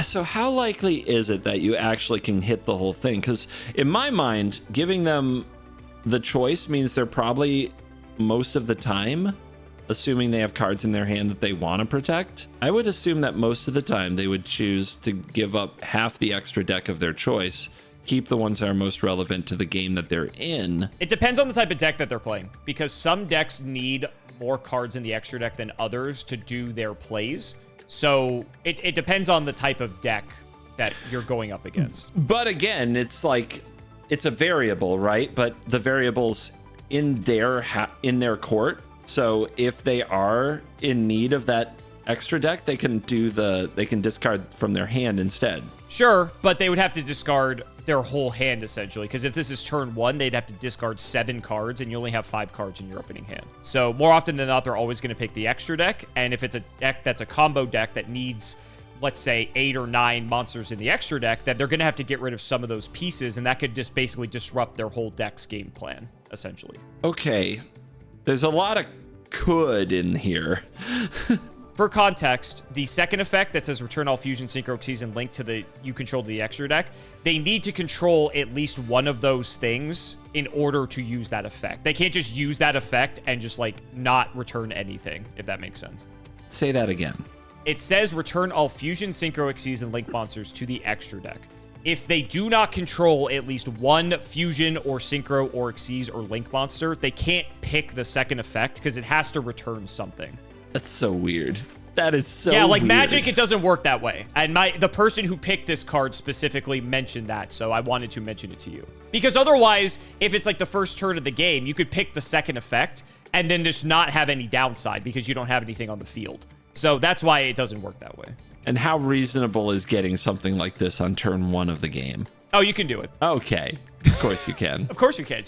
So how likely is it that you actually can hit the whole thing? Because in my mind, giving them the choice means they're probably most of the time, assuming they have cards in their hand that they want to protect, I would assume that most of the time they would choose to give up half the extra deck of their choice, keep the ones that are most relevant to the game that they're in. It depends on the type of deck that they're playing, because some decks need more cards in the extra deck than others to do their plays. So it depends on the type of deck that you're going up against. But again, it's like, it's a variable, right? But the variable's in their court. So if they are in need of that extra deck, they can discard from their hand instead. Sure, but they would have to discard their whole hand essentially, because if this is turn 1, they'd have to discard 7 cards and you only have 5 cards in your opening hand. So more often than not, they're always going to pick the extra deck, and if it's a deck that's a combo deck that needs let's say 8 or 9 monsters in the extra deck, then they're going to have to get rid of some of those pieces, and that could just basically disrupt their whole deck's game plan, essentially. Okay. There's a lot of could in here. For context, the second effect that says return all fusion, synchro, Xyz, and link to the you control the extra deck, they need to control at least one of those things in order to use that effect. They can't just use that effect and just like not return anything, if that makes sense. Say that again. It says return all fusion, synchro, Xyz, and link monsters to the extra deck. If they do not control at least one fusion or synchro or Xyz or link monster, they can't pick the second effect because it has to return something. That's so weird. That is so Yeah, like weird. Magic, it doesn't work that way. And the person who picked this card specifically mentioned that, so I wanted to mention it to you. Because otherwise, if it's like the first turn of the game, you could pick the second effect and then just not have any downside because you don't have anything on the field. So that's why it doesn't work that way. And how reasonable is getting something like this on turn 1 of the game? Oh, you can do it. Okay. Of course you can. Of course you can.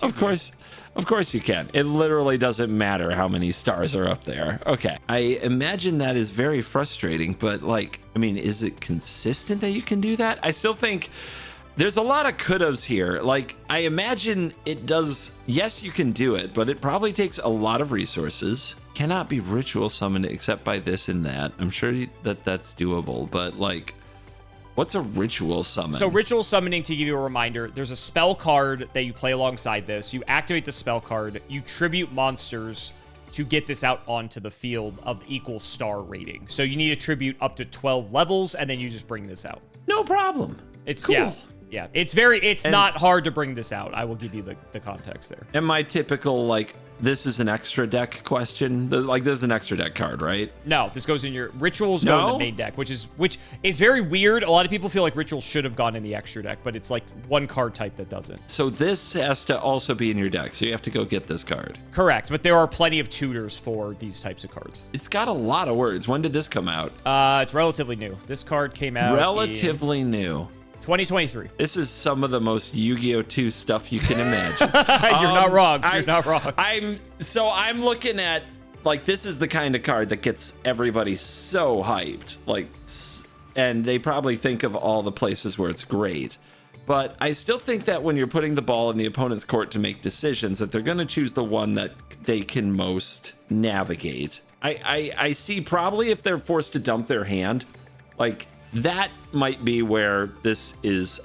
Of course you can. It literally doesn't matter how many stars are up there. Okay. I imagine that is very frustrating, but like, I mean, is it consistent that you can do that? I still think there's a lot of could-haves here. Like, I imagine it does, yes, you can do it, but it probably takes a lot of resources. Cannot be ritual summoned except by this and that. I'm sure that that's doable, but like, what's a ritual summon? So ritual summoning, to give you a reminder, there's a spell card that you play alongside this. You activate the spell card, you tribute monsters to get this out onto the field of equal star rating. So you need to tribute up to 12 levels, and then you just bring this out. No problem. It's cool. Yeah. It's not hard to bring this out. I will give you the context there. And my typical, like, this is an extra deck question. Like, this is an extra deck card, right? No, this goes in your rituals go in the main deck, which is very weird. A lot of people feel like rituals should have gone in the extra deck, but it's like one card type that doesn't. So this has to also be in your deck, so you have to go get this card. Correct, but there are plenty of tutors for these types of cards. It's got a lot of words. When did this come out? It's relatively new. This card came out relatively new. 2023. This is some of the most Yu-Gi-Oh! 2 stuff you can imagine. You're not wrong. You're not wrong. I'm looking at, like, this is the kind of card that gets everybody so hyped. Like, and they probably think of all the places where it's great. But I still think that when you're putting the ball in the opponent's court to make decisions, that they're going to choose the one that they can most navigate. I see probably if they're forced to dump their hand, like, that might be where this is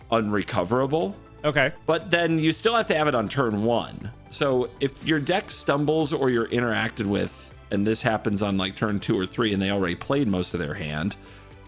unrecoverable. Okay. But then you still have to have it on turn 1. So if your deck stumbles or you're interacted with, and this happens on like turn 2 or 3, and they already played most of their hand,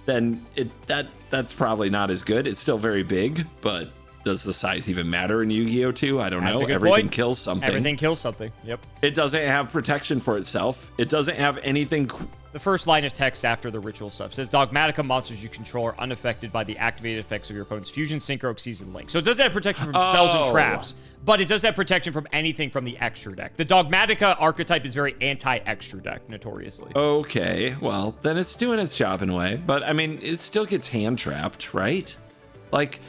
then that's probably not as good. It's still very big, but does the size even matter in Yu-Gi-Oh! 2? I don't know. Everything kills something. Everything kills something. Yep. It doesn't have protection for itself. It doesn't have anything. The first line of text after the ritual stuff says Dogmatica monsters you control are unaffected by the activated effects of your opponent's fusion, synchro, Xyz, and link. So it does have protection from spells and traps, but it does have protection from anything from the extra deck. The Dogmatica archetype is very anti-extra deck, notoriously. Okay, well, then it's doing its job in a way. But, I mean, it still gets hand-trapped, right? Like,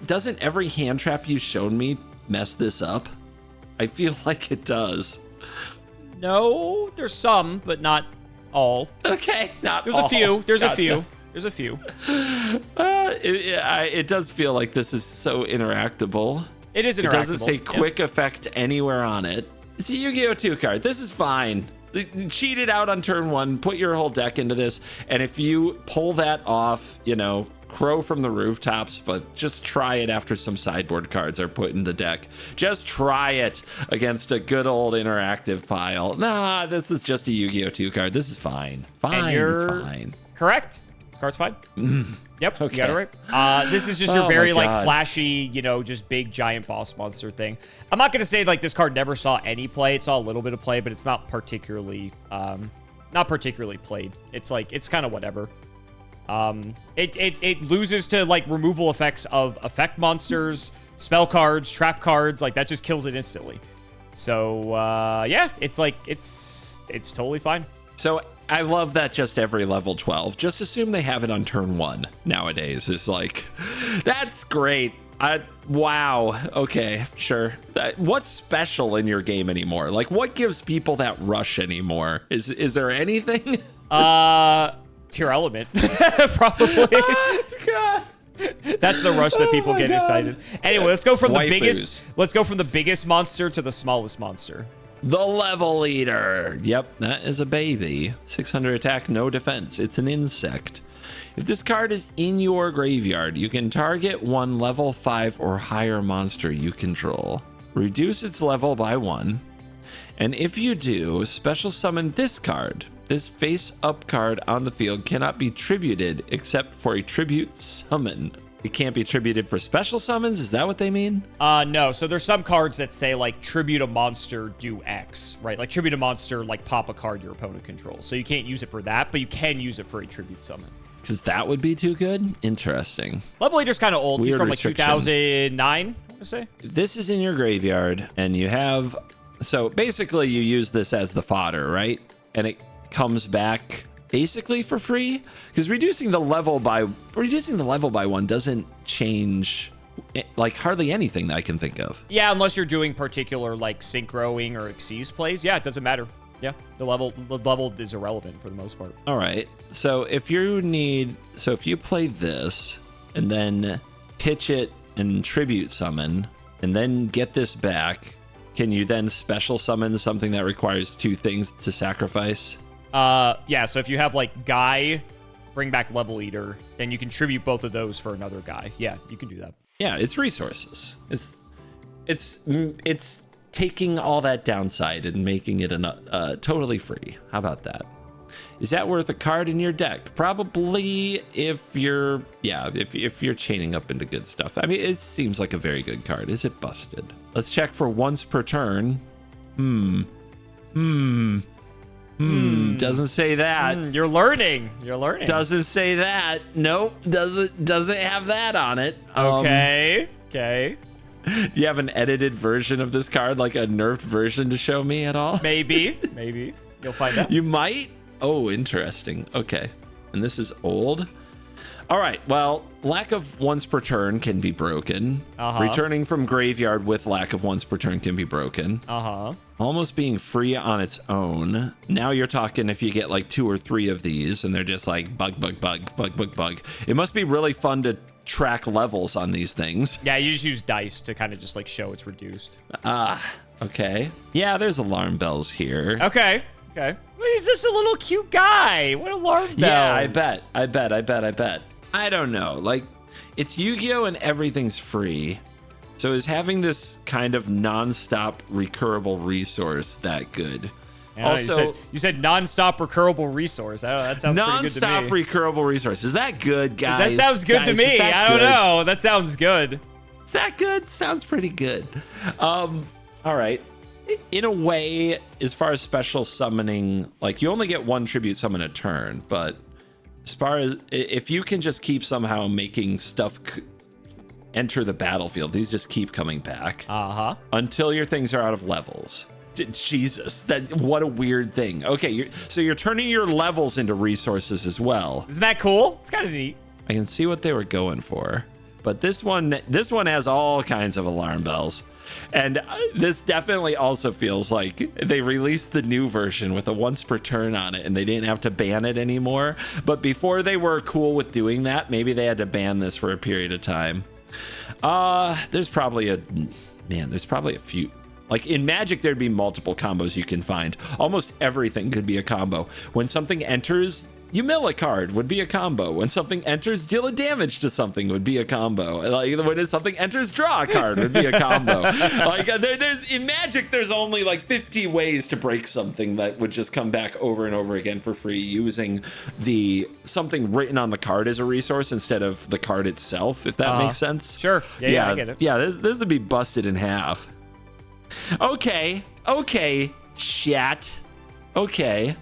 doesn't every hand trap you've shown me mess this up? I feel like it does. No, there's some, but not all. Okay, not There's all. a few. There's Gotcha. a few. There's a few. It does feel like this is so interactable. It is interactable. It doesn't say quick effect anywhere on it. It's a Yu-Gi-Oh! 2 card. This is fine. Cheat it out on turn 1. Put your whole deck into this. And if you pull that off, you know, crow from the rooftops, but just try it after some sideboard cards are put in the deck. Just try it against a good old interactive pile. Nah, this is just a Yu-Gi-Oh! 2 card. This is fine. Fine, it's fine. Correct. This card's fine. Yep, Okay. you got it right. This is just your very, my like, God. flashy, you know, just big, giant boss monster thing. I'm not going to say, like, this card never saw any play. It saw a little bit of play, but it's not particularly played. It's, like, it's kind of whatever. It loses to, like, removal effects of effect monsters, spell cards, trap cards. Like, that just kills it instantly. So, yeah, it's, like, it's totally fine. So I love that just every level 12. Just assume they have it on turn 1 nowadays. It's like, that's great. Wow. Okay, sure. What's special in your game anymore? Like, what gives people that rush anymore? Is there anything? It's your element, probably. Oh, God. That's the rush that people get excited. Anyway, let's go from the Waifus. biggest. Let's go from the biggest monster to the smallest monster. The level eater. Yep, that is a baby. 600 attack, no defense. It's an insect. If this card is in your graveyard, you can target one level 5 or higher monster you control. Reduce its level by 1. And if you do, special summon this card. This face-up card on the field cannot be tributed except for a tribute summon. It can't be tributed for special summons? Is that what they mean? No. So there's some cards that say, like, tribute a monster, do X, right? Like, tribute a monster, like, pop a card your opponent controls. So you can't use it for that, but you can use it for a tribute summon. Because that would be too good? Interesting. Level Eater's kind of old. Weird He's from, like, restriction. 2009, I want to say. This is in your graveyard, and you have... So basically, you use this as the fodder, right? And it comes back basically for free, because reducing the level by 1 doesn't change like hardly anything that I can think of. Yeah, unless you're doing particular like synchroing or Xyz plays. Yeah, it doesn't matter. Yeah, the level is irrelevant for the most part. All right. So if you play this and then pitch it and tribute summon and then get this back, can you then special summon something that requires 2 things to sacrifice? Yeah, so if you have like Guy, bring back Level Eater, then you can tribute both of those for another guy. Yeah, you can do that. Yeah, it's resources. It's taking all that downside and making it totally free. How about that? Is that worth a card in your deck? Probably if you're chaining up into good stuff. I mean, it seems like a very good card. Is it busted? Let's check for once per turn. Doesn't say that. You're learning. Doesn't say that. Nope. Doesn't have that on it. Okay. Do you have an edited version of this card, like a nerfed version to show me at all? Maybe. You'll find out. You might? Oh, interesting. Okay. And this is old. All right. Well, lack of once per turn can be broken. Returning from graveyard with lack of once per turn can be broken. Almost being free on its own. Now you're talking if you get like 2 or 3 of these and they're just like bug. It must be really fun to track levels on these things. Yeah, you just use dice to kind of just like show it's reduced. Okay. Yeah, there's alarm bells here. Okay. He's just a little cute guy. What alarm bells? Yeah, I bet. I don't know. Like, it's Yu-Gi-Oh! And everything's free. So is having this kind of non-stop recurable resource that good? Yeah, also, you said non-stop recurable resource. That sounds pretty good to me. Non-stop recurable resource. Is that good, guys? That sounds good to me. I don't know. That sounds good. Is that good? Sounds pretty good. All right. In a way, as far as special summoning, like you only get 1 tribute summon a turn, but as far as if you can just keep somehow making stuff enter the battlefield, these just keep coming back until your things are out of levels. Jesus, what a weird thing. Okay, so you're turning your levels into resources as well. Isn't that cool? It's kind of neat. I can see what they were going for, but this one has all kinds of alarm bells. And this definitely also feels like they released the new version with a once per turn on it and they didn't have to ban it anymore. But before they were cool with doing that, maybe they had to ban this for a period of time. There's probably a few. Like in Magic, there'd be multiple combos you can find. Almost everything could be a combo. When something enters, you mill a card would be a combo. When something enters, deal a damage to something would be a combo. Like when something enters, draw a card would be a combo. Like there's in Magic, there's only like 50 ways to break something that would just come back over and over again for free using something written on the card as a resource instead of the card itself, if that makes sense. Sure. Yeah, I get it. Yeah, this would be busted in half. Okay, chat. Okay.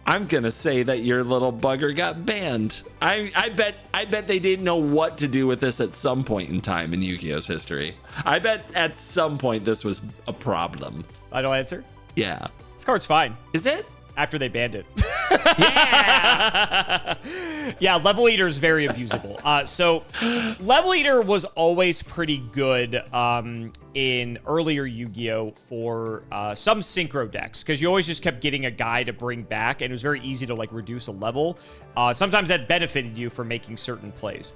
I'm gonna say that your little bugger got banned. I bet they didn't know what to do with this at some point in time in Yu-Gi-Oh's history. I bet at some point this was a problem. Final answer? Yeah. This card's fine. Is it? After they banned it. Yeah. Yeah, Level Eater is very abusable. So Level Eater was always pretty good in earlier Yu-Gi-Oh! For some synchro decks, because you always just kept getting a guy to bring back, and it was very easy to like reduce a level. Sometimes that benefited you for making certain plays.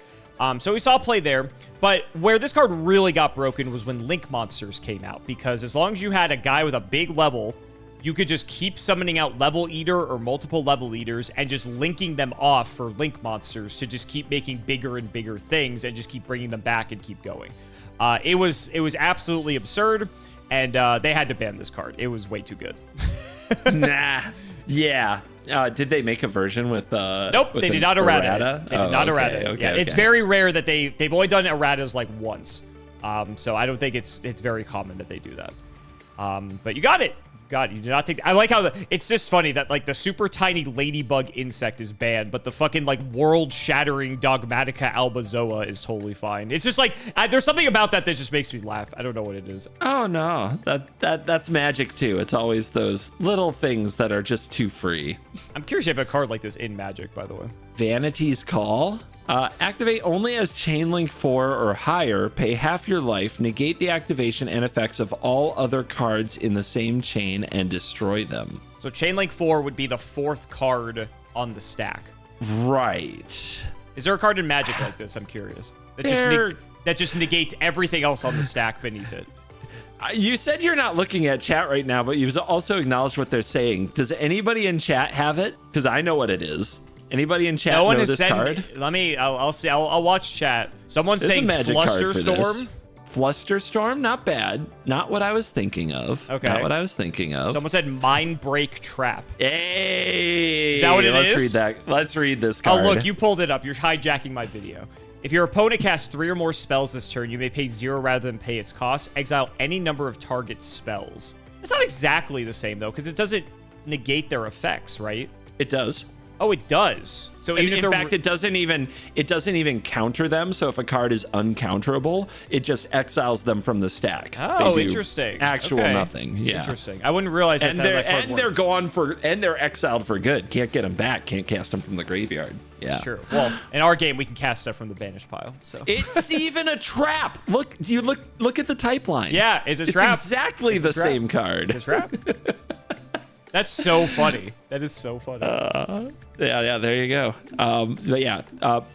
So we saw play there, but where this card really got broken was when Link Monsters came out, because as long as you had a guy with a big level, you could just keep summoning out Level Eater or multiple Level Eaters and just linking them off for Link Monsters to just keep making bigger and bigger things and just keep bringing them back and keep going. It was absolutely absurd, and they had to ban this card. It was way too good. Nah. Yeah. Did they make a version with Nope, with they did not errata it. They did not errata it. Yeah, it's very rare that they've only done erratas like once. So I don't think it's very common that they do that. But you got it. God, you did not take. I like how it's just funny that like the super tiny ladybug insect is banned, but the fucking like world-shattering Dogmatica Alba Zoa is totally fine. It's just like there's something about that just makes me laugh. I don't know what it is. Oh no, that's magic too. It's always those little things that are just too free. I'm curious if you have a card like this in Magic, by the way. Vanity's Call. Activate only as Chainlink 4 or higher, pay half your life, negate the activation and effects of all other cards in the same chain, and destroy them. So Chainlink 4 would be the 4th card on the stack. Right. Is there a card in Magic like this? I'm curious. That just negates everything else on the stack beneath it. You said you're not looking at chat right now, but you've also acknowledged what they're saying. Does anybody in chat have it? Because I know what it is. Anybody in chat know this card? Let me. I'll see. I'll watch chat. Someone's saying Flusterstorm. Flusterstorm, not bad. Not what I was thinking of. Okay. Not what I was thinking of. Someone said Mindbreak Trap. Hey. Is that what it is? Let's read that. Let's read this card. Oh, look, you pulled it up. You're hijacking my video. If your opponent casts 3 or more spells this turn, you may pay 0 rather than pay its cost. Exile any number of target spells. It's not exactly the same though, because it doesn't negate their effects, right? It does. Oh, it does. So even in fact, it doesn't even counter them. So if a card is uncounterable, it just exiles them from the stack. Oh, interesting. Actual nothing. Yeah. Interesting. I wouldn't realize that. They're exiled for good. Can't get them back. Can't cast them from the graveyard. Yeah. Sure. Well, in our game, we can cast stuff from the banished pile. So it's even a trap. Look at the type line. Yeah, it's a trap. It's exactly the same card. It's a trap. That's so funny. That is so funny. Yeah, there you go. But yeah,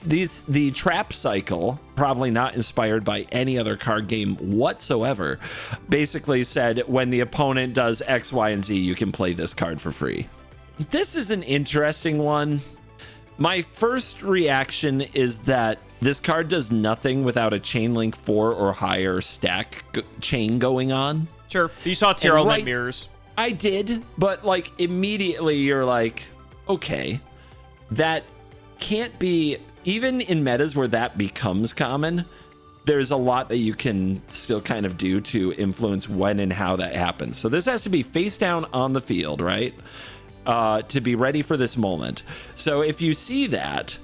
the trap cycle, probably not inspired by any other card game whatsoever, basically said when the opponent does X, Y, and Z, you can play this card for free. This is an interesting one. My first reaction is that this card does nothing without a Chainlink 4 or higher stack chain going on. Sure. You saw Tyrant Net mirrors. I did, but like immediately you're like, okay, that can't be, even in metas where that becomes common, there's a lot that you can still kind of do to influence when and how that happens. So this has to be face down on the field, right? To be ready for this moment. So if you see that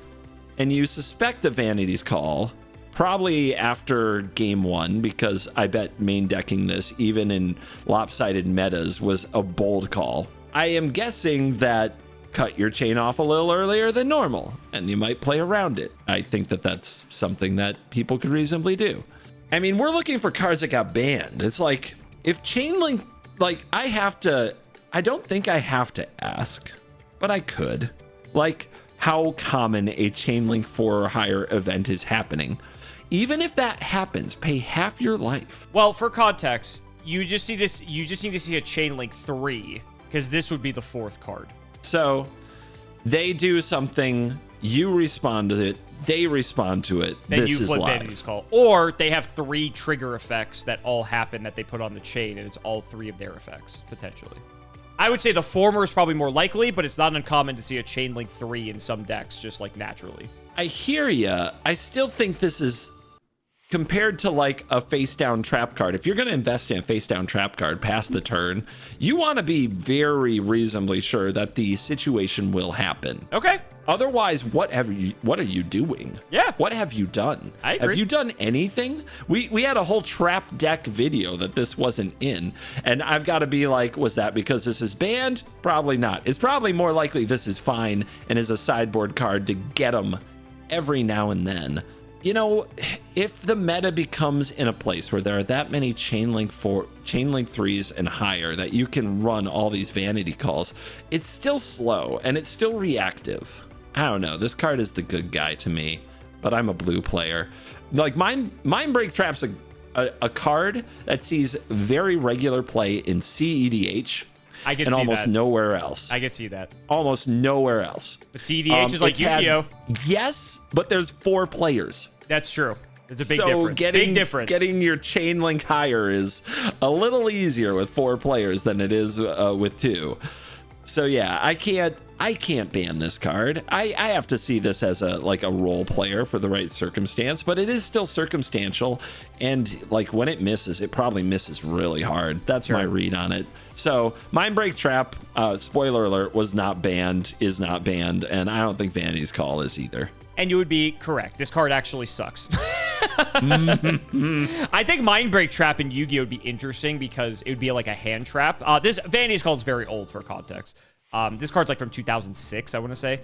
and you suspect a Vanity's Call, probably after game 1, because I bet main decking this, even in lopsided metas, was a bold call. I am guessing that cut your chain off a little earlier than normal, and you might play around it. I think that that's something that people could reasonably do. I mean, we're looking for cards that got banned. It's like, if Chainlink, like, I don't think I have to ask, but I could. Like, how common a Chainlink 4 or higher event is happening. Even if that happens, pay half your life. Well, for context, you just need to see a Chainlink 3, because this would be the 4th card. So they do something, you respond to it, they respond to it. Then this you is flip live. Vanity's Call. Or they have 3 trigger effects that all happen that they put on the chain, and it's all 3 of their effects, potentially. I would say the former is probably more likely, but it's not uncommon to see a Chainlink 3 in some decks, just like naturally. I hear ya. I still think this is, compared to like a face down trap card, if you're going to invest in a face down trap card past the turn, you want to be very reasonably sure that the situation will happen. Okay. Otherwise, what are you doing? Yeah. What have you done? I agree. Have you done anything? We had a whole trap deck video that this wasn't in. And I've got to be like, was that because this is banned? Probably not. It's probably more likely this is fine and is a sideboard card to get them every now and then. You know, if the meta becomes in a place where there are that many chain link 3s and higher that you can run all these vanity calls, it's still slow and it's still reactive. I don't know. This card is the good guy to me, but I'm a blue player. Like Mind Break Trap's a card that sees very regular play in CEDH. I can and see almost that. nowhere else. I can see that. Almost nowhere else. But CEDH is like Yu-Gi-Oh. Yes, but there's 4 players. That's true. There's a big So difference. Big difference. Getting your chain link higher is a little easier with 4 players than it is with 2. So yeah, I can't ban this card. I have to see this as a role player for the right circumstance, but it is still circumstantial, and like when it misses, it probably misses really hard. That's my read on it. So Mind Break Trap, spoiler alert, was not banned, is not banned, and I don't think Vanity's Call is either. And you would be correct. This card actually sucks. I think Mind Break Trap in Yu-Gi-Oh would be interesting because it would be like a hand trap. This Vanity's Call is very old for context. This card's like from 2006, I want to say.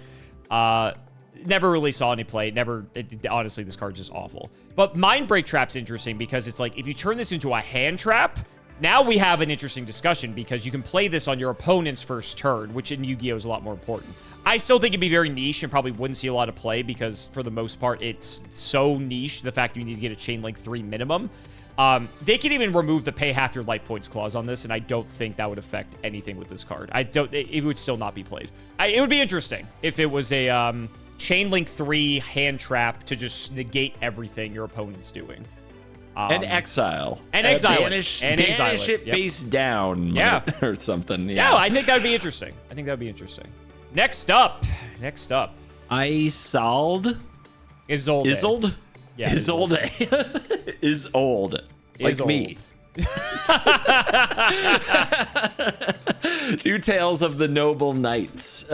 Never really saw any play. Honestly, this card's just awful. But Mind Break Trap's interesting because it's like if you turn this into a hand trap, now we have an interesting discussion because you can play this on your opponent's first turn, which in Yu-Gi-Oh is a lot more important. I still think it'd be very niche and probably wouldn't see a lot of play because for the most part, it's so niche, the fact you need to get a chain link 3 minimum. They can even remove the pay half your life points clause on this, and I don't think that would affect anything with this card. It would still not be played. It would be interesting if it was a chain link 3 hand trap to just negate everything your opponent's doing. And exile. And exile. Banish it face down. Yeah. Or something. Yeah. Yeah, I think that would be interesting. Next up. Isolde? Isolde. Yeah, Isolde is old. Like old. Me. 2 Tales of the Noble Knights.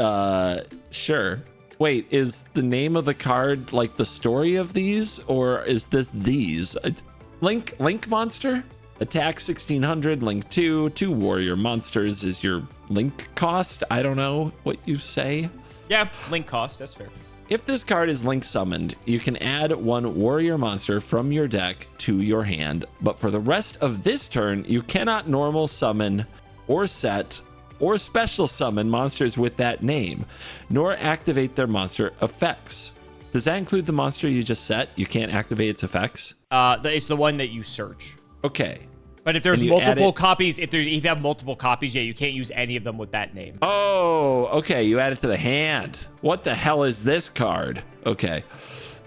Sure. Wait, is the name of the card like the story of these, or is this these? Link monster? Attack 1600, link 2 warrior monsters is your link cost. I don't know what you say. Yeah, link cost, that's fair. If this card is link summoned, you can add 1 warrior monster from your deck to your hand, but for the rest of this turn, you cannot normal summon or set or special summon monsters with that name, nor activate their monster effects. Does that include the monster you just set? You can't activate its effects? It's the one that you search. Okay. But if there's multiple copies, if you have multiple copies, yeah, you can't use any of them with that name. Oh, okay. You add it to the hand. What the hell is this card? Okay.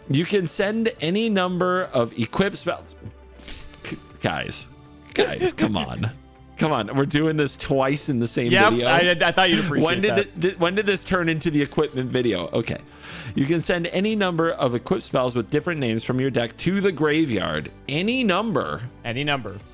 You can send any number of equip spells. Guys, come on. Come on. We're doing this twice in the same video. I thought you'd appreciate that. When did this turn into the equipment video? Okay. You can send any number of equipped spells with different names from your deck to the graveyard. Any number.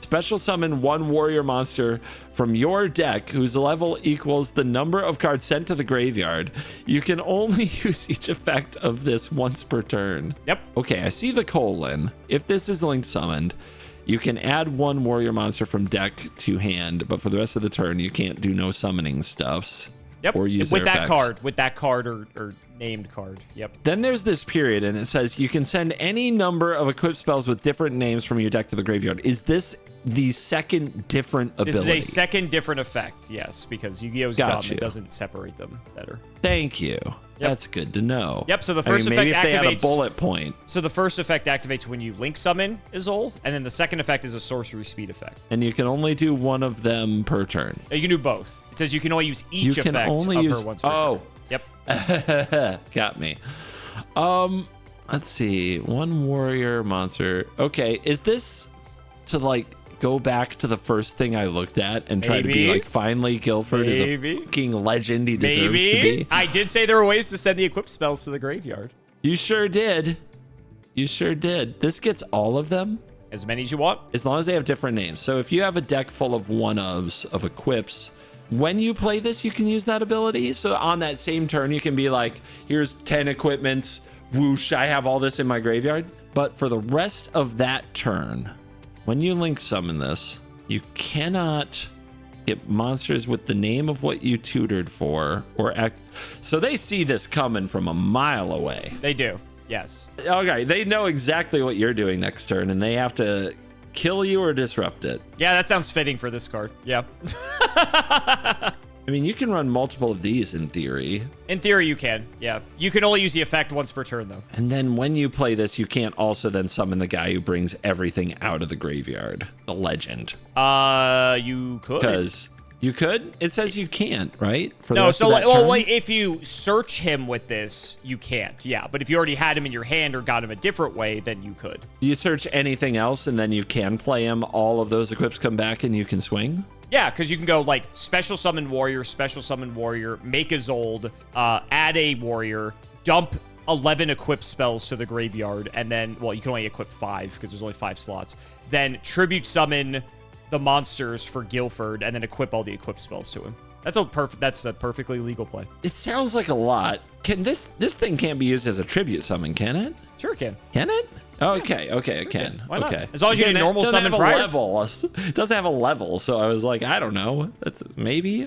Special summon 1 warrior monster from your deck whose level equals the number of cards sent to the graveyard. You can only use each effect of this once per turn. Yep. Okay, I see the colon. If this is link summoned, you can add 1 warrior monster from deck to hand, but for the rest of the turn, you can't do no summoning stuffs. Yep. Or use with their that effects. card. With that card or named card. Yep. Then there's this period, and it says you can send any number of equipped spells with different names from your deck to the graveyard. Is this the second different ability? This is a second different effect, yes, because Yu-Gi-Oh's dumb. It doesn't separate them better. Thank you. Yep. That's good to know. Yep, so the first maybe effect if activates... they had a bullet point. So the first effect activates when you link summon Isolde, and then the second effect is a sorcery speed effect. And you can only do 1 of them per turn. You can do both. It says you can only use each effect of her once per turn. Yep. Got me. Let's see. 1 warrior monster. Okay, is this to go back to the first thing I looked at and try to be finally Guilford is a fucking legend he deserves to be? I did say there were ways to send the equipped spells to the graveyard. You sure did. This gets all of them? As many as you want. As long as they have different names. So if you have a deck full of 1-ofs of equips, When you play this, you can use that ability. So on that same turn, you can be like, here's 10 equipments. Whoosh, I have all this in my graveyard. But for the rest of that turn, when you link summon this, you cannot get monsters with the name of what you tutored for or act. So they see this coming from a mile away. They do. Yes. Okay. They know exactly what you're doing next turn, and they have to kill you or disrupt it. Yeah, that sounds fitting for this card. Yeah. I mean, you can run multiple of these in theory. In theory, you can. Yeah. You can only use the effect once per turn, though. And then when you play this, you can't also then summon the guy who brings everything out of the graveyard, the legend. You could. Because you could? It says you can't, right? For no, so well, if you search him with this, you can't. Yeah, but if you already had him in your hand or got him a different way, then you could. You search anything else, and then you can play him. All of those equips come back, and you can swing? Yeah, because you can go like special summon warrior, make Isolde, add a warrior, dump 11 equip spells to the graveyard, and then, well, you can only equip 5 because there's only 5 slots. Then tribute summon the monsters for Guilford, and then equip all the equip spells to him. That's a perfectly legal play. It sounds like a lot. Can this thing can't be used as a tribute summon, can it? Sure it can. Can it? Okay, it can. Why not? Okay. As long as you did normal summon prior. It doesn't have a level, so I was like, I don't know. That's maybe.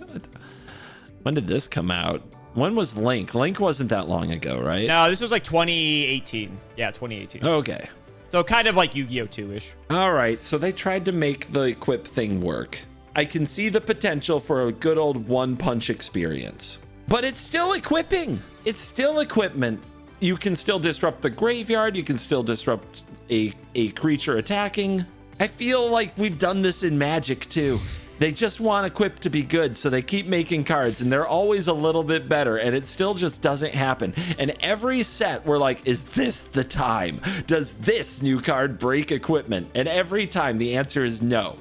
When did this come out? When was Link? Link wasn't that long ago, right? No, this was like 2018. Yeah, 2018. Okay. So kind of like Yu-Gi-Oh! 2-ish. All right, so they tried to make the equip thing work. I can see the potential for a good old one-punch experience. But it's still equipping. It's still equipment. You can still disrupt the graveyard. You can still disrupt a creature attacking. I feel like we've done this in Magic too. They just want equip to be good, so they keep making cards, and they're always a little bit better, and it still just doesn't happen. And every set, we're like, is this the time? Does this new card break equipment? And every time, the answer is no.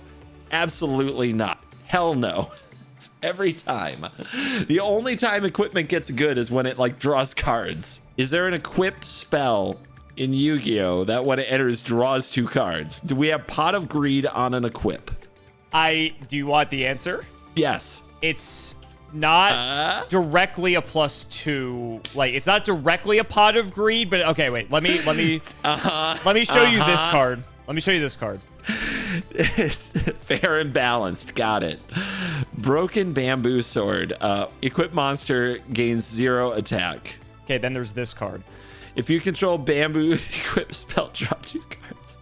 Absolutely not. Hell no. Every time. The only time equipment gets good is when it like draws cards. Is there an equip spell in Yu-Gi-Oh that when it enters draws 2 cards? Do we have Pot of Greed on an equip? Do you want the answer? Yes. It's not directly a +2. Like, it's not directly a Pot of Greed, but okay, wait. Let me show you this card. Let me show you this card. It's fair and balanced. Got it. Broken Bamboo Sword. Equip monster gains 0 attack. Okay, then there's this card. If you control bamboo equip spell, draw 2 cards.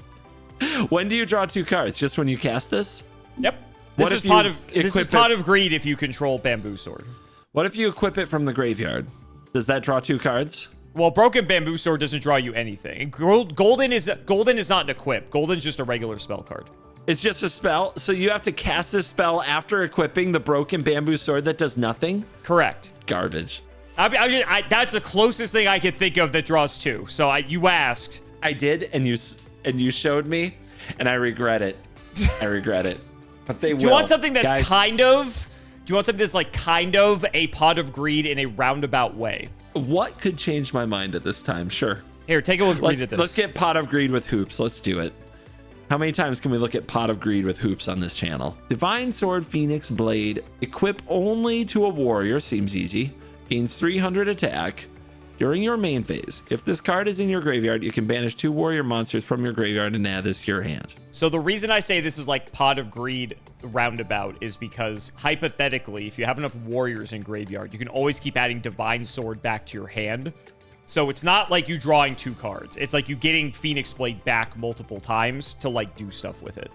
When do you draw 2 cards? Just when you cast this? Yep. This is Pot of Greed if you control Bamboo Sword. What if you equip it from the graveyard? Does that draw 2 cards? Well, Broken Bamboo Sword doesn't draw you anything. And Golden is not an equip. Golden's just a regular spell card. It's just a spell? So you have to cast this spell after equipping the Broken Bamboo Sword that does nothing? Correct. Garbage. That's the closest thing I could think of that draws 2. So you asked. I did, and you showed me, and I regret it. I regret it. But they will. Do you want something that's guys, kind of a Pot of Greed in a roundabout way? What could change my mind at this time? Sure. Here, take a look at this. Let's get Pot of Greed with hoops. Let's do it. How many times can we look at Pot of Greed with hoops on this channel? Divine Sword, Phoenix Blade. Equip only to a warrior. Seems easy. Gains 300 attack. During your main phase, if this card is in your graveyard, you can banish 2 warrior monsters from your graveyard and add this to your hand. So the reason I say this is like Pot of Greed roundabout is because hypothetically, if you have enough warriors in graveyard, you can always keep adding Divine Sword back to your hand. So it's not like you drawing 2 cards. It's like you getting Phoenix Blade back multiple times to like do stuff with it.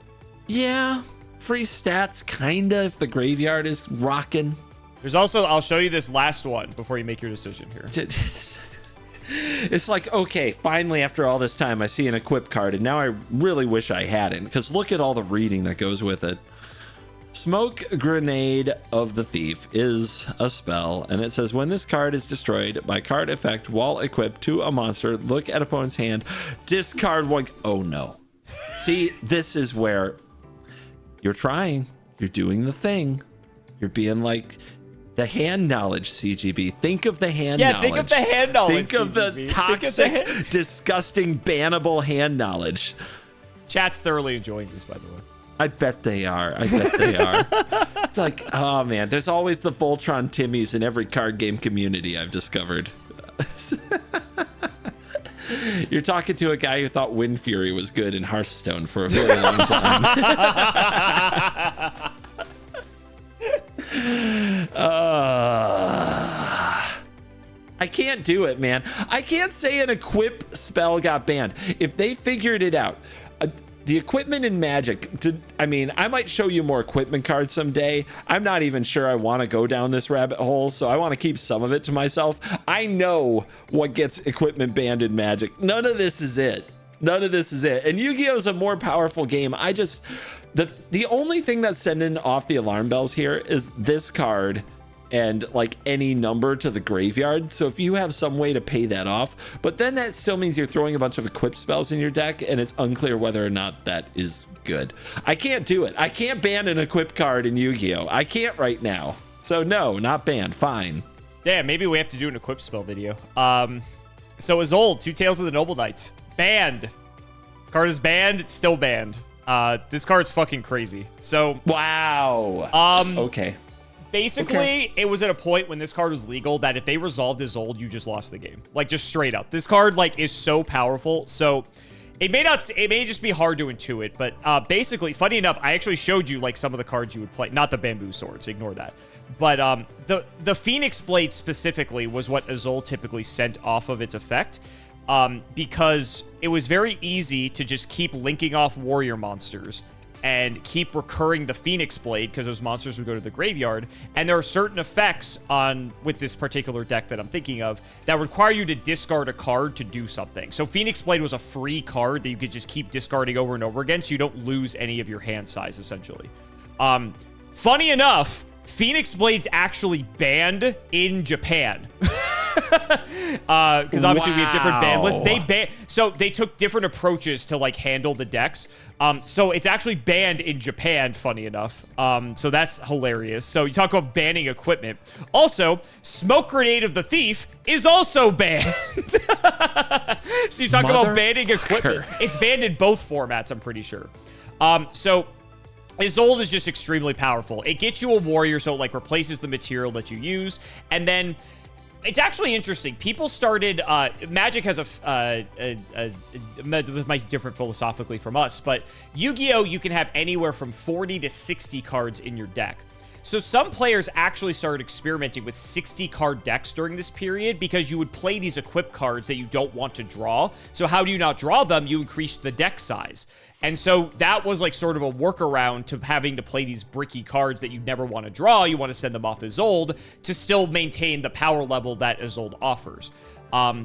Yeah, free stats, kinda, if the graveyard is rocking. There's also, I'll show you this last one before you make your decision here. It's like, okay, finally after all this time, I see an equip card, and now I really wish I hadn't, because look at all the reading that goes with it. Smoke Grenade of the Thief is a spell, and it says when this card is destroyed by card effect while equipped to a monster, look at opponent's hand, discard 1. Oh no. See, this is where you're trying, you're doing the thing, you're being like, the hand knowledge, CGB. Think of the hand knowledge. Yeah, think of the hand knowledge, Think of the toxic, disgusting, bannable hand knowledge. Chat's thoroughly enjoying this, by the way. I bet they are. I bet they are. It's like, oh man, there's always the Voltron Timmies in every card game community, I've discovered. You're talking to a guy who thought Wind Fury was good in Hearthstone for a very long time. I can't do it, man. I can't say an equip spell got banned. If they figured it out, the equipment in Magic, I mean, I might show you more equipment cards someday. I'm not even sure I want to go down this rabbit hole, so I want to keep some of it to myself. I know what gets equipment banned in Magic. None of this is it. None of this is it. And Yu-Gi-Oh! Is a more powerful game. The only thing that's sending off the alarm bells here is this card and like any number to the graveyard. So if you have some way to pay that off, but then that still means you're throwing a bunch of equip spells in your deck, and it's unclear whether or not that is good. I can't do it. I can't ban an equip card in Yu-Gi-Oh! I can't right now. So no, not banned. Fine. Damn, maybe we have to do an equip spell video. So Isolde, Two Tails of the Noble Knights. Banned. Card is banned. It's still banned. This card's fucking crazy. So wow. Okay. Basically, It was at a point when this card was legal that if they resolved Isolde, you just lost the game. Like, just straight up. This card, like, is so powerful. So, it may just be hard to intuit, but basically, funny enough, I actually showed you, like, some of the cards you would play. Not the bamboo swords, ignore that. But the Phoenix Blade specifically was what Isolde typically sent off of its effect. Because it was very easy to just keep linking off warrior monsters and keep recurring the Phoenix Blade because those monsters would go to the graveyard. And there are certain effects with this particular deck that I'm thinking of that require you to discard a card to do something. So Phoenix Blade was a free card that you could just keep discarding over and over again so you don't lose any of your hand size, essentially. Funny enough, Phoenix Blade's actually banned in Japan. Because obviously we have different ban lists. So they took different approaches to like handle the decks. So it's actually banned in Japan, funny enough. So that's hilarious. So you talk about banning equipment. Also, Smoke Grenade of the Thief is also banned. So you talk about banning equipment. It's banned in both formats, I'm pretty sure. So Isolde is just extremely powerful. It gets you a warrior, so it like replaces the material that you use, and then it's actually interesting. People started, Magic has might different philosophically from us, but Yu-Gi-Oh! You can have anywhere from 40 to 60 cards in your deck. So some players actually started experimenting with 60 card decks during this period because you would play these equip cards that you don't want to draw. So how do you not draw them? You increase the deck size. And so that was like sort of a workaround to having to play these bricky cards that you never want to draw. You want to send them off Isolde to still maintain the power level that Isolde offers.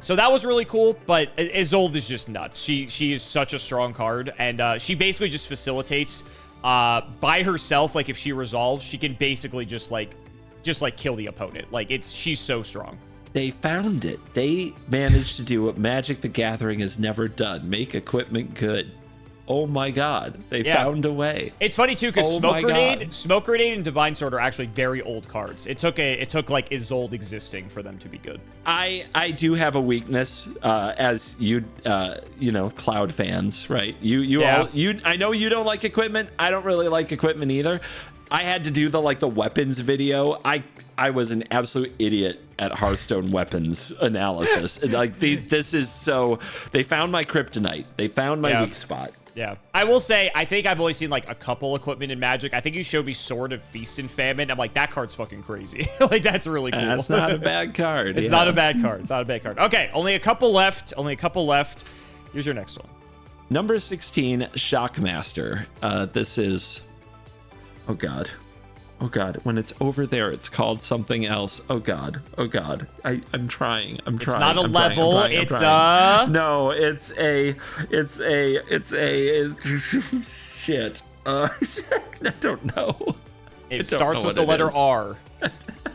So that was really cool, but Isolde is just nuts. She is such a strong card, and she basically just facilitates by herself. Like if she resolves, she can basically just kill the opponent. Like she's so strong. They found it. They managed to do what Magic the Gathering has never done: make equipment good. Oh my God, they found a way. It's funny too because Smoke Grenade, and Divine Sword are actually very old cards. It took like Isolde existing for them to be good. I do have a weakness, as you know, Cloud fans, right? I know you don't like equipment. I don't really like equipment either. I had to do the weapons video. I was an absolute idiot at Hearthstone weapons analysis. They found my kryptonite. They found my weak spot. Yeah. I will say, I think I've only seen like a couple equipment in Magic. I think you showed me Sword of Feast and Famine. I'm like, that card's fucking crazy. Like, that's really cool. That's not a bad card. It's not a bad card. It's not a bad card. Okay, only a couple left. Here's your next one. Number 16, Shockmaster. This is... Oh, God. Oh, God. When it's over there, it's called something else. Oh, God. Oh, God. I'm trying. It's not a level. No, it's shit. I don't know. It starts with the letter R.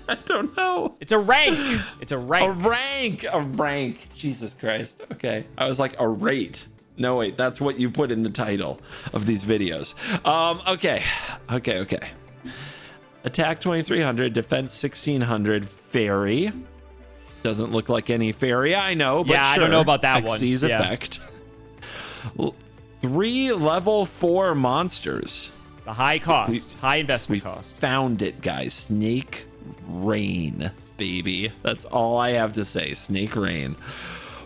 I don't know. It's a rank. It's a rank. A rank. Jesus Christ. Okay. I was like, a rate. No, wait. That's what you put in the title of these videos. Okay. Attack 2300, defense 1600, fairy. Doesn't look like any fairy, I know, but yeah, sure. I don't know about that Xyz one. effect. 3 level 4 monsters. The high cost, high We investment cost. found it, guys. Snake Rain, baby. That's all I have to say. Snake Rain.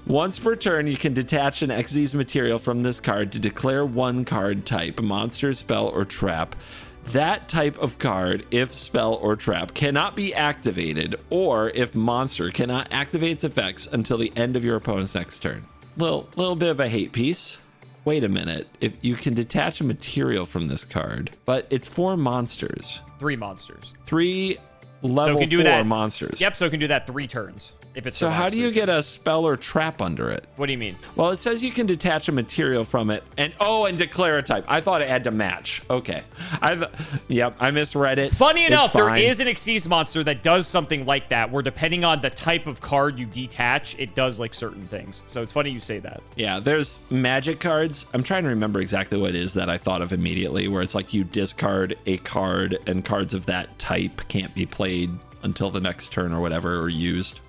Once per turn, you can detach an Xyz material from this card to declare one card type, monster, spell, or trap. That type of card, if spell or trap, cannot be activated, or if monster cannot activate its effects until the end of your opponent's next turn. Little bit of a hate piece. Wait a minute. If you can detach a material from this card, but it's 4 monsters. 3 monsters. 3 So level it can do 4 that. monsters. Yep, so it can do that 3 turns. If it's So how do you get a spell or trap under it? What do you mean? Well, it says you can detach a material from it and declare a type. I thought it had to match. Okay. I misread it. Funny It's enough, there fine. is an Xyz monster that does something like that, where depending on the type of card you detach, it does like certain things. So it's funny you say that. Yeah, there's magic cards. I'm trying to remember exactly what it is that I thought of immediately, where it's like you discard a card and cards of that type can't be played until the next turn or whatever, or used.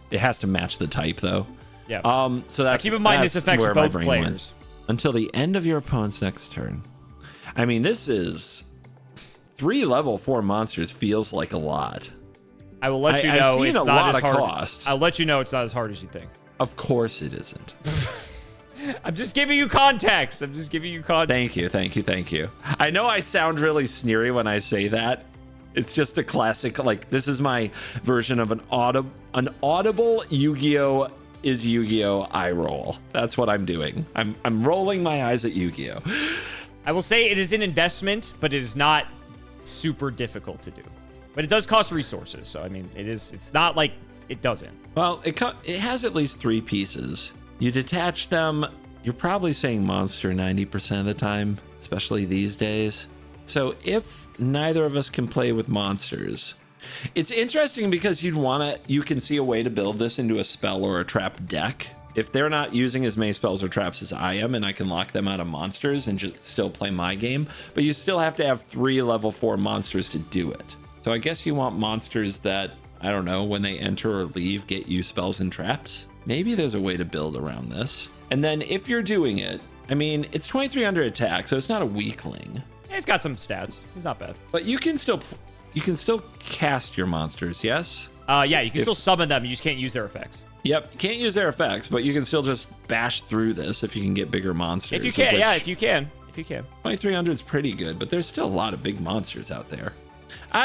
It has to match the type though. Yeah. So that's keep in mind this affects where my both brain players. went. Until the end of your opponent's next turn. I mean, this is 3 level 4 monsters feels like a lot. I will let you I've know seen it's a not lot as of hard. costs. I'll let you know it's not as hard as you think. Of course it isn't. I'm just giving you context. Thank you. I know I sound really sneery when I say that. It's just a classic, like, this is my version of an audible Yu-Gi-Oh! Is Yu-Gi-Oh! Eye roll. That's what I'm doing. I'm rolling my eyes at Yu-Gi-Oh! I will say it is an investment, but it is not super difficult to do. But it does cost resources, so I mean, it's not like it doesn't. Well, it has at least 3 pieces. You detach them, you're probably saying monster 90% of the time, especially these days. So if neither of us can play with monsters, it's interesting because you can see a way to build this into a spell or a trap deck. If they're not using as many spells or traps as I am, and I can lock them out of monsters and just still play my game, but you still have to have 3 level 4 monsters to do it. So I guess you want monsters that, I don't know, when they enter or leave, get you spells and traps. Maybe there's a way to build around this. And then if you're doing it, I mean, it's 2300 attack, so it's not a weakling. Yeah, he's got some stats. He's not bad. But you can still cast your monsters, yes? Yeah, you can still summon them. You just can't use their effects. Yep, you can't use their effects, but you can still just bash through this if you can get bigger monsters. If you can, yeah, if you can. 2300 is pretty good, but there's still a lot of big monsters out there.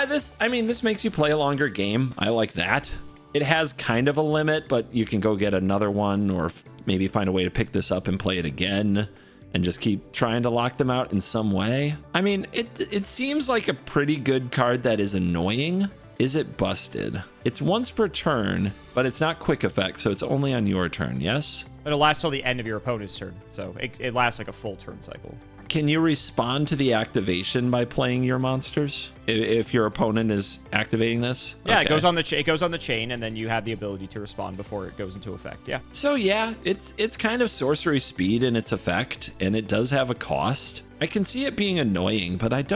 This makes you play a longer game. I like that. It has kind of a limit, but you can go get another one or maybe find a way to pick this up and play it again and just keep trying to lock them out in some way. I mean, it seems like a pretty good card that is annoying. Is it busted? It's once per turn, but it's not quick effect, so it's only on your turn, yes? It'll last till the end of your opponent's turn, so it lasts like a full turn cycle. Can you respond to the activation by playing your monsters if your opponent is activating this? Yeah, Okay. it goes on the chain, and then you have the ability to respond before it goes into effect. Yeah. So yeah, it's kind of sorcery speed in its effect, and it does have a cost. I can see it being annoying, but it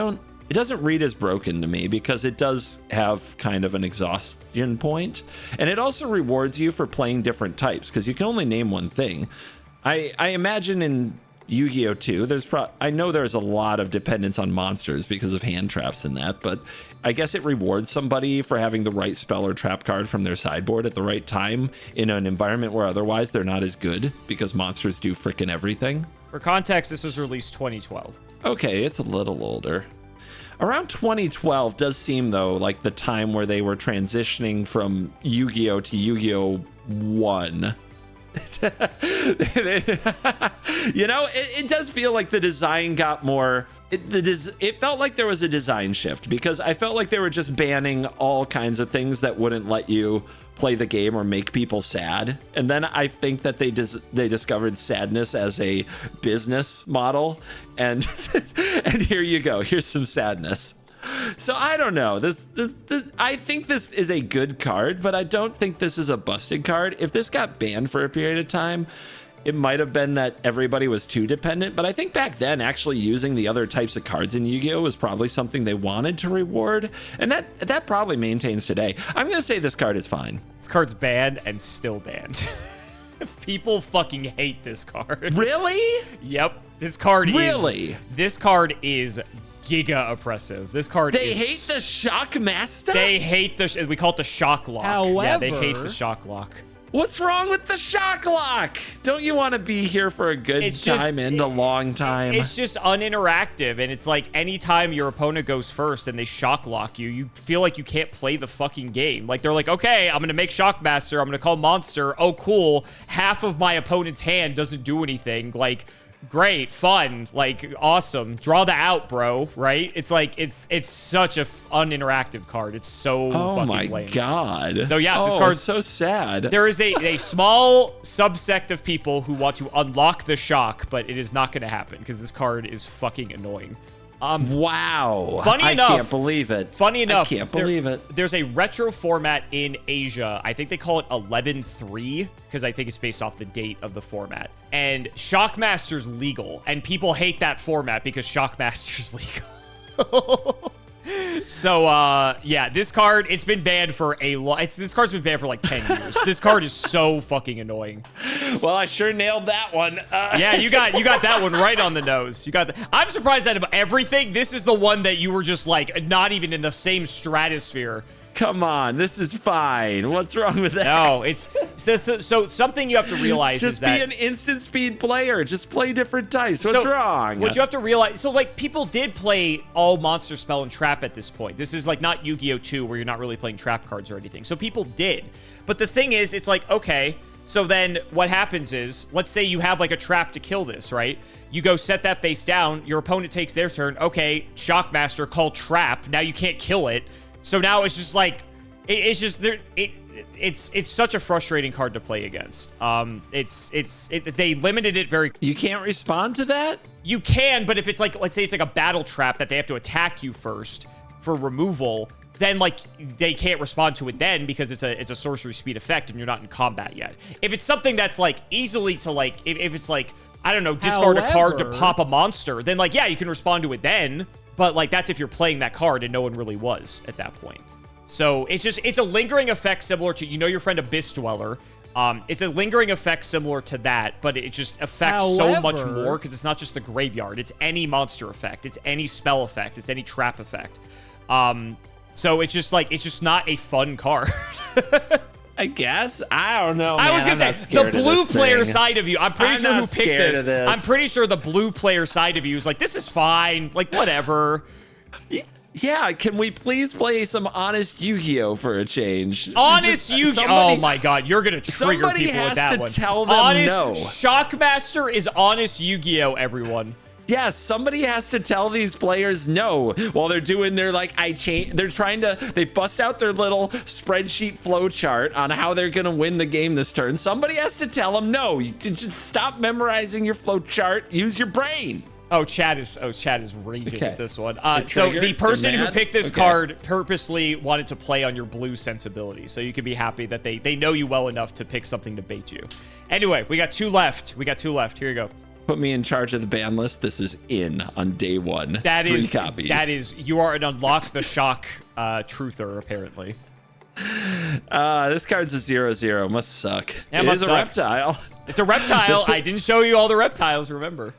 doesn't read as broken to me because it does have kind of an exhaustion point, and it also rewards you for playing different types because you can only name one thing. I imagine in Yu-Gi-Oh! 2, I know there's a lot of dependence on monsters because of hand traps and that, but I guess it rewards somebody for having the right spell or trap card from their sideboard at the right time in an environment where otherwise they're not as good because monsters do frickin' everything. For context, this was released 2012. Okay, it's a little older. Around 2012 does seem, though, like the time where they were transitioning from Yu-Gi-Oh! To Yu-Gi-Oh! 1. It does feel like the design got more. It felt like there was a design shift because I felt like they were just banning all kinds of things that wouldn't let you play the game or make people sad. And then I think that they discovered sadness as a business model, and and here you go. Here's some sadness. So I don't know. This I think this is a good card, but I don't think this is a busted card. If this got banned for a period of time, it might have been that everybody was too dependent. But I think back then, actually using the other types of cards in Yu-Gi-Oh! Was probably something they wanted to reward, and that probably maintains today. I'm gonna say this card is fine. This card's banned and still banned. People fucking hate this card. Really? Yep. This card is giga oppressive. This card They is... hate the Shock Master? They hate the... We call it the Shock Lock. Yeah, they hate However- the Shock Lock. What's wrong with the Shock Lock? Don't you want to be here for a good time and a long time? It's just uninteractive, and it's like anytime your opponent goes first and they Shock Lock you, you feel like you can't play the fucking game. Like, they're like, okay, I'm going to make Shockmaster, I'm going to call Monster. Oh, cool. Half of my opponent's hand doesn't do anything. Like... Great, fun, like awesome. Draw the out, bro. Right? It's like it's such a uninteractive card. It's so fucking lame. Oh my god. So yeah, this card's card's so sad. There is a small subsect of people who want to unlock the shock, but it is not going to happen because this card is fucking annoying. Wow. Funny enough, I can't believe it. Funny enough, I can't believe it. There's a retro format in Asia. I think they call it 11.3 because I think it's based off the date of the format. And Shockmaster's legal, and people hate that format because Shockmaster's legal. So, yeah, this card, it's been banned for a lot. This card's been banned for like 10 years. This card is so fucking annoying. Well, I sure nailed that one. Yeah, you got that one right on the nose. You got. I'm surprised out of everything, this is the one that you were just like not even in the same stratosphere. Come on, this is fine. What's wrong with that? No, it's so something you have to realize Just is that be an instant speed player. Just play different dice. What's wrong? What you have to realize, so like people did play all monster, spell, and trap at this point. This is like not Yu-Gi-Oh! 2 where you're not really playing trap cards or anything. So people did. But the thing is, it's like, okay, so then what happens is, let's say you have like a trap to kill this, right? You go set that face down, your opponent takes their turn. Okay, Shockmaster, call trap. Now you can't kill it. So now it's just like, it's just there. It's such a frustrating card to play against. They limited it very. You can't respond to that? You can, but if it's like, let's say it's like a battle trap that they have to attack you first for removal, then like they can't respond to it then because it's a sorcery speed effect and you're not in combat yet. If it's something that's like easily to like, if it's like, I don't know, discard a card to pop a monster, then like, yeah, you can respond to it then. But like, that's if you're playing that card and no one really was at that point. So it's a lingering effect similar to, you know, your friend Abyss Dweller. It's a lingering effect similar to that, but it just affects so much more because it's not just the graveyard. It's any monster effect. It's any spell effect. It's any trap effect. So it's just like, it's just not a fun card. I guess. I don't know. I was gonna say the blue player side of you. I'm pretty sure who picked this. I'm pretty sure the blue player side of you is like, this is fine. Like, whatever. Yeah, can we please play some honest Yu-Gi-Oh for a change? Honest Yu-Gi-Oh! Oh my god, you're gonna trigger people with that one. Somebody has to tell them honest, no. Shockmaster is honest Yu-Gi-Oh! Everyone. Yes, somebody has to tell these players no while they're doing their they bust out their little spreadsheet flow chart on how they're gonna win the game this turn. Somebody has to tell them no. You just stop memorizing your flow chart. Use your brain. Chad is raging at this one. So triggered? the person You're who mad? picked this Okay. card purposely wanted to play on your blue sensibility. So you can be happy that they know you well enough to pick something to bait you. Anyway, we got two left. Here you go. Put me in charge of the ban list. This is in on day one. Three copies. That is, you are an unlock the shock truther, apparently. This card's a 0/0. Must suck. Yeah, it is a suck. reptile. It's a reptile. I didn't show you all the reptiles, remember.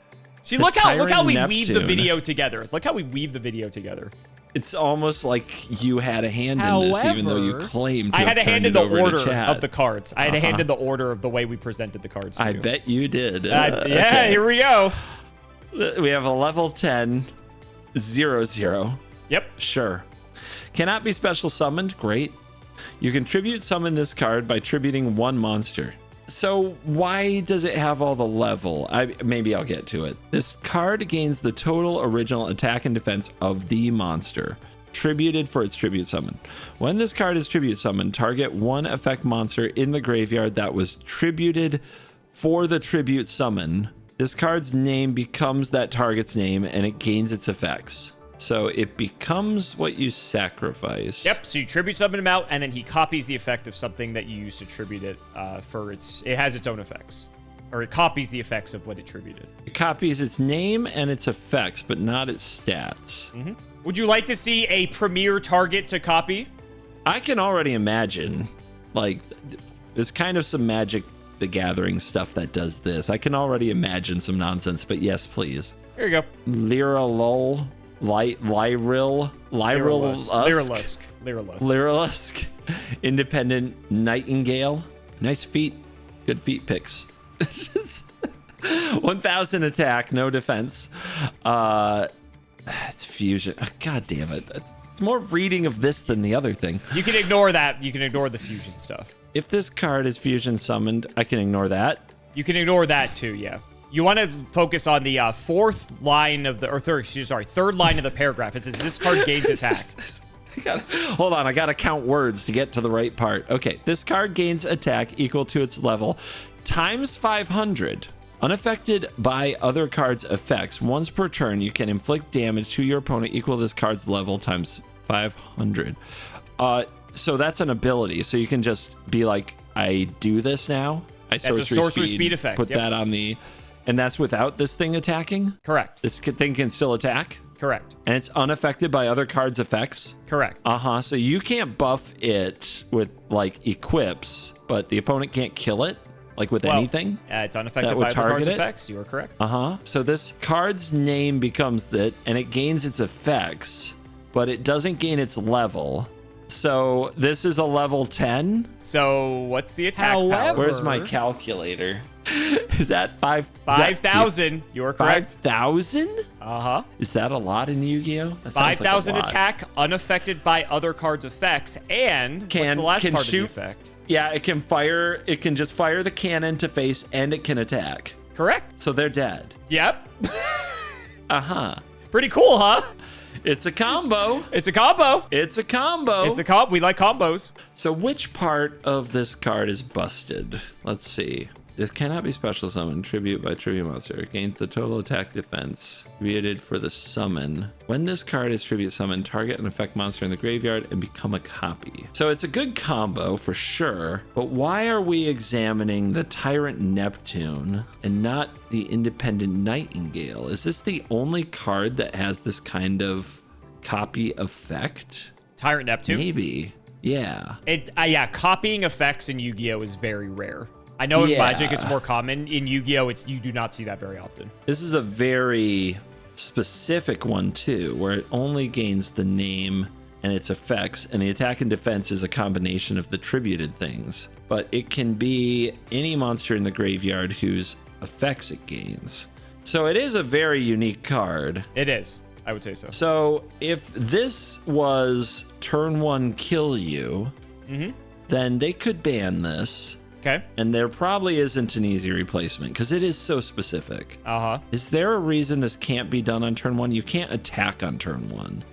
See, look how we Tyrant weave the Neptune. video together. Look how we weave the video together. It's almost like you had a hand in this, even though you claimed to I had a have hand turned in it the over to order chat. of the cards. I had a hand in the order of the way we presented the cards to I you. bet you did. Yeah, Okay. here we go. We have a level 10 0/0. Yep. Sure. Cannot be special summoned. Great. You can tribute summon this card by tributing one monster. So why does it have all the level? Maybe I'll get to it. This card gains the total original attack and defense of the monster, tributed for its tribute summon. When this card is tribute summoned, target one effect monster in the graveyard that was tributed for the tribute summon. This card's name becomes that target's name and it gains its effects. So it becomes what you sacrifice. Yep. So you tribute summon him out, and then he copies the effect of something that you use to tribute it. It has its own effects, or it copies the effects of what it tributed. It copies its name and its effects, but not its stats. Mm-hmm. Would you like to see a premier target to copy? I can already imagine, like, there's kind of some Magic the Gathering stuff that does this. I can already imagine some nonsense, but yes, please. Here you go. Lyra Lull. Lyrilusk, Independent Nightingale. Nice feet. Good feet picks. 1000 attack, no defense. It's fusion. God damn it. It's more reading of this than the other thing. You can ignore that. You can ignore the fusion stuff. If this card is fusion summoned, I can ignore that. You can ignore that too, yeah. You want to focus on the third line of the paragraph. It says this card gains attack. Hold on, I gotta count words to get to the right part. Okay, this card gains attack equal to its level times 500. Unaffected by other cards' effects. Once per turn, you can inflict damage to your opponent equal to this card's level times 500. So that's an ability. So you can just be like, I do this now. That's a sorcery speed effect. Put that on the... And that's without this thing attacking? Correct. This thing can still attack? Correct. And it's unaffected by other cards' effects? Correct. So you can't buff it with, like, equips, but the opponent can't kill it? Like with anything? It's unaffected by other cards' effects. You are correct. So this card's name becomes it, and it gains its effects, but it doesn't gain its level. So this is a level 10. So what's the attack power? Where's my calculator? Is that 5,000? You are correct. 5,000? Uh-huh. Is that a lot in Yu-Gi-Oh? 5,000 attack, unaffected by other cards' effects, and what's the last part of the effect? Yeah, it can fire. It can just fire the cannon to face, and it can attack. Correct. So they're dead. Yep. Pretty cool, huh? It's a combo. It's a combo. It's a combo. It's a combo. We like combos. So which part of this card is busted? Let's see. This cannot be special summoned. Tribute by tribute monster. It gains the total attack defense created for the summon. When this card is tribute summoned, target an effect monster in the graveyard and become a copy. So it's a good combo for sure, but why are we examining the Tyrant Neptune and not the Independent Nightingale? Is this the only card that has this kind of copy effect? Tyrant Neptune? Maybe. Yeah. Yeah, copying effects in Yu-Gi-Oh! Is very rare. I know in Magic it's more common. In Yu-Gi-Oh! You do not see that very often. This is a very specific one too, where it only gains the name and its effects, and the attack and defense is a combination of the tributed things. But it can be any monster in the graveyard whose effects it gains. So it is a very unique card. It is. I would say so. So if this was turn 1 kill you, then they could ban this. Okay. And there probably isn't an easy replacement because it is so specific. Is there a reason this can't be done on turn 1? You can't attack on turn 1,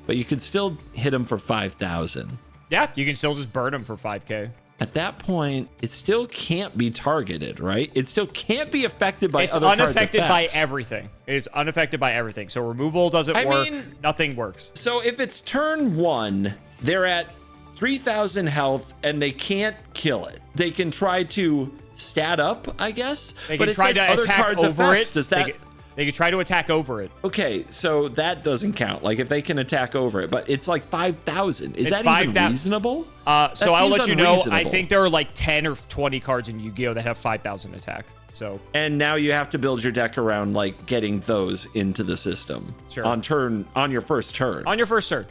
but you could still hit him for 5,000. Yeah, you can still just burn him for 5K. At that point, it still can't be targeted, right? It still can't be affected by other cards' effects. It's unaffected by everything. It is unaffected by everything. So removal doesn't work. Nothing works. So if it's turn 1, they're at 3,000 health and they can't kill it. They can try to stat up, I guess. They can try to attack over it. They can try to attack over it. Okay, so that doesn't count. Like if they can attack over it, but it's like 5,000. Is that even reasonable? So I'll let you know. I think there are like 10 or 20 cards in Yu-Gi-Oh! That have 5,000 attack. So. And now you have to build your deck around like getting those into the system. Sure. On your first turn. On your first turn.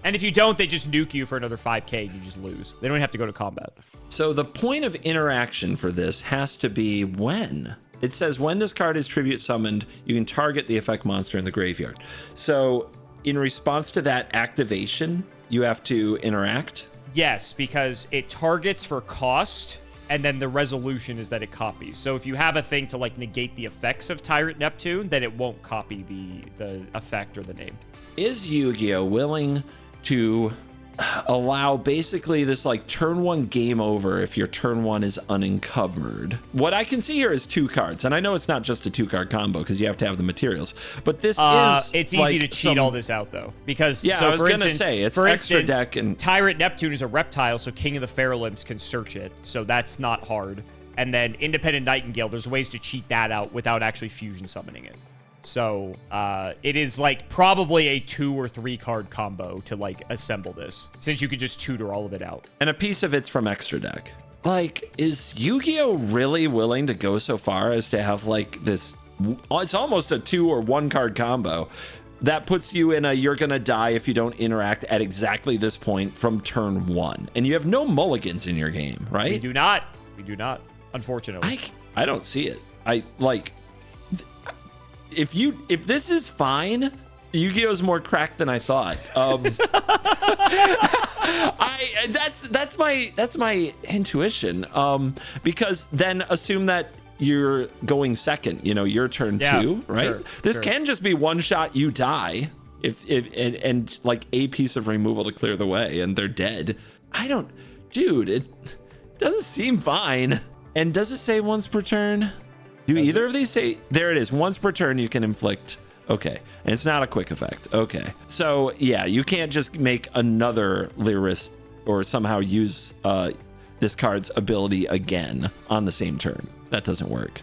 And if you don't, they just nuke you for another 5K and you just lose. They don't have to go to combat. So the point of interaction for this has to be when. It says when this card is tribute summoned, you can target the effect monster in the graveyard. So in response to that activation, you have to interact? Yes, because it targets for cost, and then the resolution is that it copies. So if you have a thing to like negate the effects of Tyrant Neptune, then it won't copy the effect or the name. Is Yu-Gi-Oh! Willing to allow basically this like turn 1 game over if your turn 1 is unencumbered? What I can see here is 2 cards, and I know it's not just a 2-card combo because you have to have the materials, but this is it's easy to cheat all this out though, because I was gonna say it's extra deck, and Tyrant Neptune is a reptile, so King of the Fairlimps can search it, so that's not hard. And then Independent Nightingale, there's ways to cheat that out without actually fusion summoning it. So it is like probably a 2 or 3 card combo to like assemble this, since you could just tutor all of it out. And a piece of it's from extra deck. Like, is Yu-Gi-Oh! Really willing to go so far as to have like this? It's almost a 2 or 1 card combo that puts you in a you're gonna die if you don't interact at exactly this point from turn 1. And you have no mulligans in your game, right? We do not. We do not, unfortunately. I don't see it. I like if this is fine, Yu-Gi-Oh's more cracked than I thought. That's my intuition. Because then assume that you're going second, your turn 2, right? Sure, this can just be one shot, you die, if and like a piece of removal to clear the way, and they're dead. Dude, it doesn't seem fine. And does it say once per turn? Do either of these say? There it is. Once per turn, you can inflict. Okay, and it's not a quick effect. Okay, so yeah, you can't just make another Lyris or somehow use this card's ability again on the same turn. That doesn't work.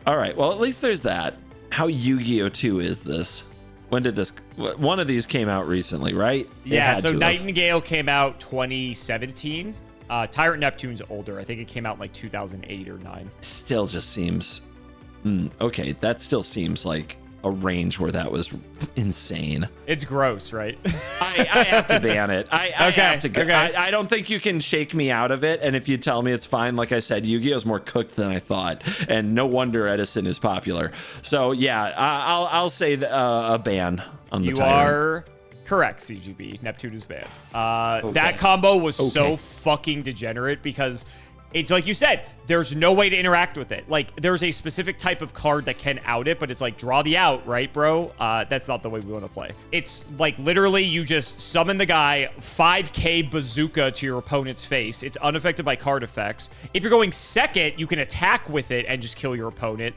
All right, well, at least there's that. How Yu-Gi-Oh 2 is this? When did this? One of these came out recently, right? Yeah, so Nightingale came out 2017. Tyrant Neptune's older. I think it came out in like 2008 or 9. Still just seems... okay, that still seems like a range where that was insane. It's gross, right? I have to ban it. I have to go. Okay. I don't think you can shake me out of it. And if you tell me it's fine, like I said, Yu-Gi-Oh's more cooked than I thought. And no wonder Edison is popular. So yeah, I'll say a ban on the Tyrant. You are correct, CGB. Neptune is banned. That combo was so fucking degenerate because it's like you said, there's no way to interact with it. Like, there's a specific type of card that can out it, but it's like, draw the out, right, bro? That's not the way we want to play. It's like, literally, you just summon the guy, 5k bazooka to your opponent's face. It's unaffected by card effects. If you're going second, you can attack with it and just kill your opponent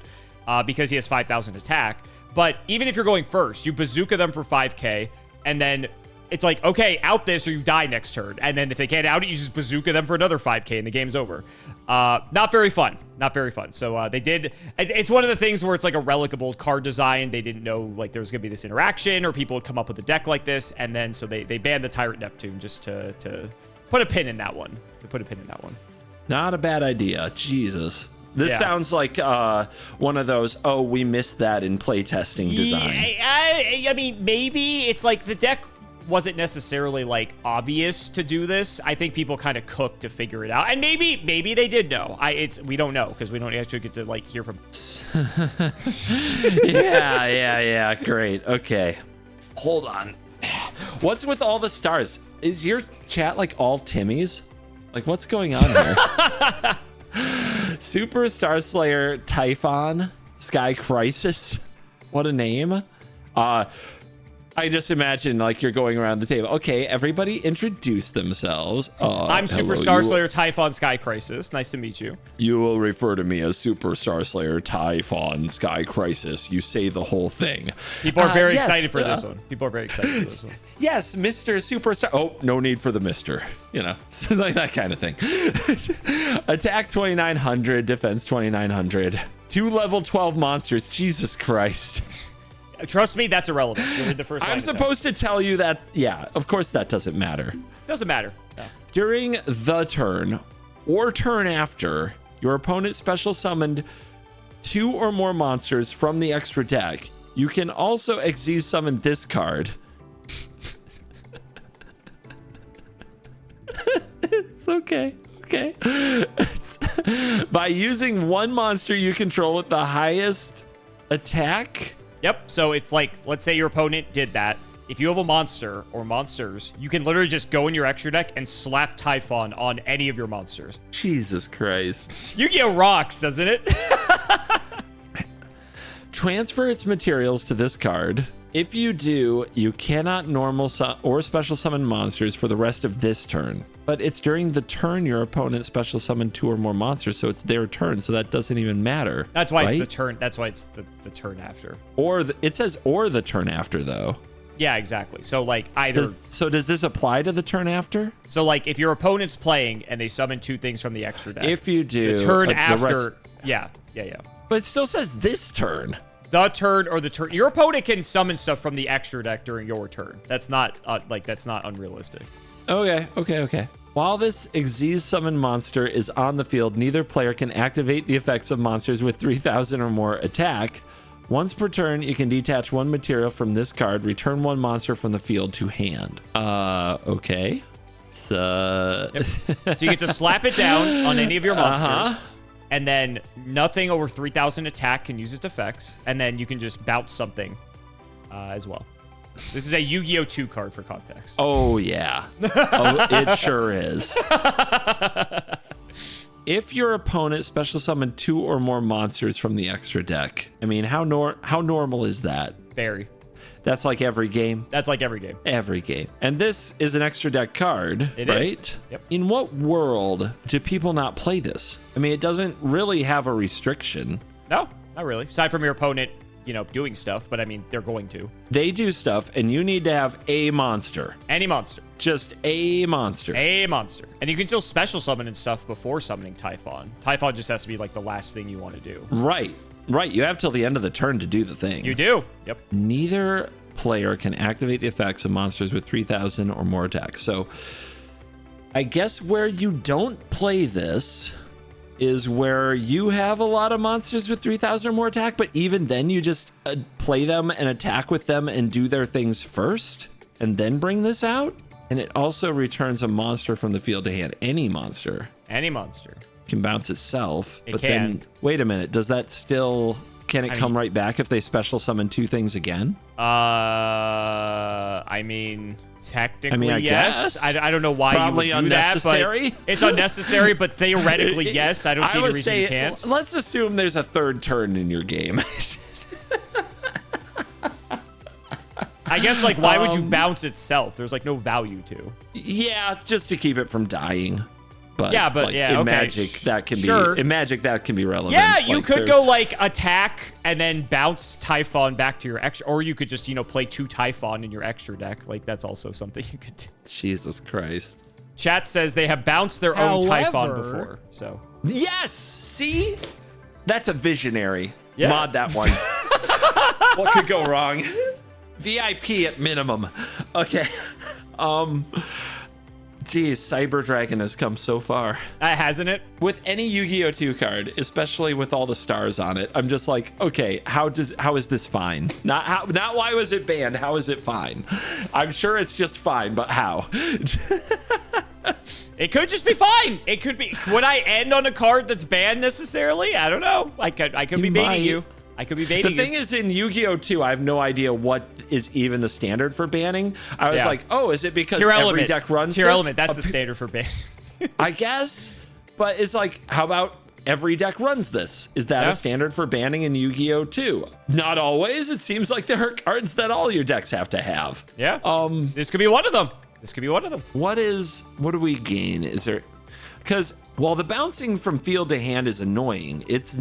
because he has 5,000 attack. But even if you're going first, you bazooka them for 5k, and then it's like, okay, out this or you die next turn. And then if they can't out it, you just bazooka them for another 5k and the game's over. Not very fun. Not very fun. So they did... It's one of the things where it's like a relic of old card design. They didn't know like there was going to be this interaction or people would come up with a deck like this. And then so they banned the Tyrant Neptune just to put a pin in that one. Not a bad idea. Jesus. This sounds like one of those, we missed that in playtesting design. I mean, maybe it's like the deck wasn't necessarily like obvious to do this. I think people kind of cooked to figure it out, and maybe they did know. We don't know because we don't actually get to like hear from. yeah. Great. Okay, hold on. What's with all the stars? Is your chat like all Timmys? Like, what's going on here? Super Star Slayer Typhon Sky Crisis. What a name. I just imagine like you're going around the table. Okay, everybody introduce themselves. I'm Super Star Slayer Typhon Sky Crisis. Nice to meet you. You will refer to me as Super Star Slayer Typhon Sky Crisis. You say the whole thing. People are very excited for this one. People are very excited for this one. Yes, Mr. Superstar. Oh, no need for the Mr. So like that kind of thing. Attack 2900, defense 2900. 2 level 12 monsters. Jesus Christ. Trust me, that's irrelevant. You'll read the first line. I'm supposed to tell you that. Yeah, of course that doesn't matter. Doesn't matter. No. During the turn or turn after, your opponent special summoned 2 or more monsters from the extra deck. You can also Xyz summon this card. It's okay. By using one monster you control with the highest attack. Yep. So if, like, let's say your opponent did that, if you have a monster or monsters, you can literally just go in your extra deck and slap Typhon on any of your monsters. Jesus Christ. Yu-Gi-Oh rocks, doesn't it? Transfer its materials to this card. If you do, you cannot normal or special summon monsters for the rest of this turn. But it's during the turn your opponent special summoned 2 or more monsters, so it's their turn, so that doesn't even matter. That's why it's the turn. That's why it's the turn after. Or it says or the turn after though. Yeah, exactly. So like either. So does this apply to the turn after? So like if your opponent's playing and they summon 2 things from the extra deck. If you do. The turn after. Yeah. But it still says this turn. The turn or the turn. Your opponent can summon stuff from the extra deck during your turn. That's not that's not unrealistic. Okay. While this Xyz summon monster is on the field, neither player can activate the effects of monsters with 3,000 or more attack. Once per turn, you can detach one material from this card, return one monster from the field to hand. Okay. So, Yep. So you get to slap it down on any of your monsters, and then nothing over 3,000 attack can use its effects, and then you can just bounce something as well. This is a Yu-Gi-Oh! 2 card for context. Oh, yeah. Oh, it sure is. If your opponent special summoned 2 or more monsters from the extra deck, I mean, how normal is that? Very. That's like every game? That's like every game. Every game. And this is an extra deck card, it right? Is. Yep. In what world do people not play this? I mean, it doesn't really have a restriction. No, not really. Aside from your opponent, you know, doing stuff, but I mean, they're going to. They do stuff, and you need to have a monster. Any monster. Just a monster. A monster. And you can still special summon and stuff before summoning Typhon. Typhon just has to be like the last thing you want to do. Right. Right. You have till the end of the turn to do the thing. You do. Yep. Neither player can activate the effects of monsters with 3,000 or more attacks. So I guess where you don't play this is where you have a lot of monsters with 3,000 or more attack, but even then you just play them and attack with them and do their things first and then bring this out. And it also returns a monster from the field to hand. Any monster. Any monster. Can bounce itself. It but can. Then, wait a minute. Does that still... Can it come right back if they special summon 2 things again? I mean, technically, I yes. guess. I don't know why Probably you would do that, unnecessary. but it's unnecessary, but theoretically, yes. I don't see any reason you can't. Let's assume there's a third turn in your game. I guess, like, why would you bounce itself? There's, like, no value to. Yeah, just to keep it from dying. But yeah, but like, yeah, in okay. Magic that can Sure. be in Magic that can be relevant. Yeah, you like, could go like attack and then bounce Typhon back to your extra, or you could just, you know, play 2 Typhon in your extra deck. Like, that's also something you could do. Jesus Christ. Chat says they have bounced their own Typhon before. So yes, see, that's a visionary. Yeah. Mod that one. What could go wrong? VIP at minimum. Okay. Geez, Cyber Dragon has come so far. Hasn't it? With any Yu-Gi-Oh! 2 card, especially with all the stars on it, I'm just like, okay, how is this fine? Not why was it banned? How is it fine? I'm sure it's just fine, but how? It could just be fine. It could be. Would I end on a card that's banned necessarily? I don't know. I could be baiting you. I could be baiting you. The thing is, in Yu-Gi-Oh! 2, I have no idea what is even the standard for banning. I was like, oh, is it because every deck runs Tier this? Element, that's the standard for ban. I guess. But it's like, how about every deck runs this? Is that a standard for banning in Yu-Gi-Oh! 2? Not always. It seems like there are cards that all your decks have to have. Yeah. This could be one of them. This could be one of them. What do we gain? Is there... Because while the bouncing from field to hand is annoying, it's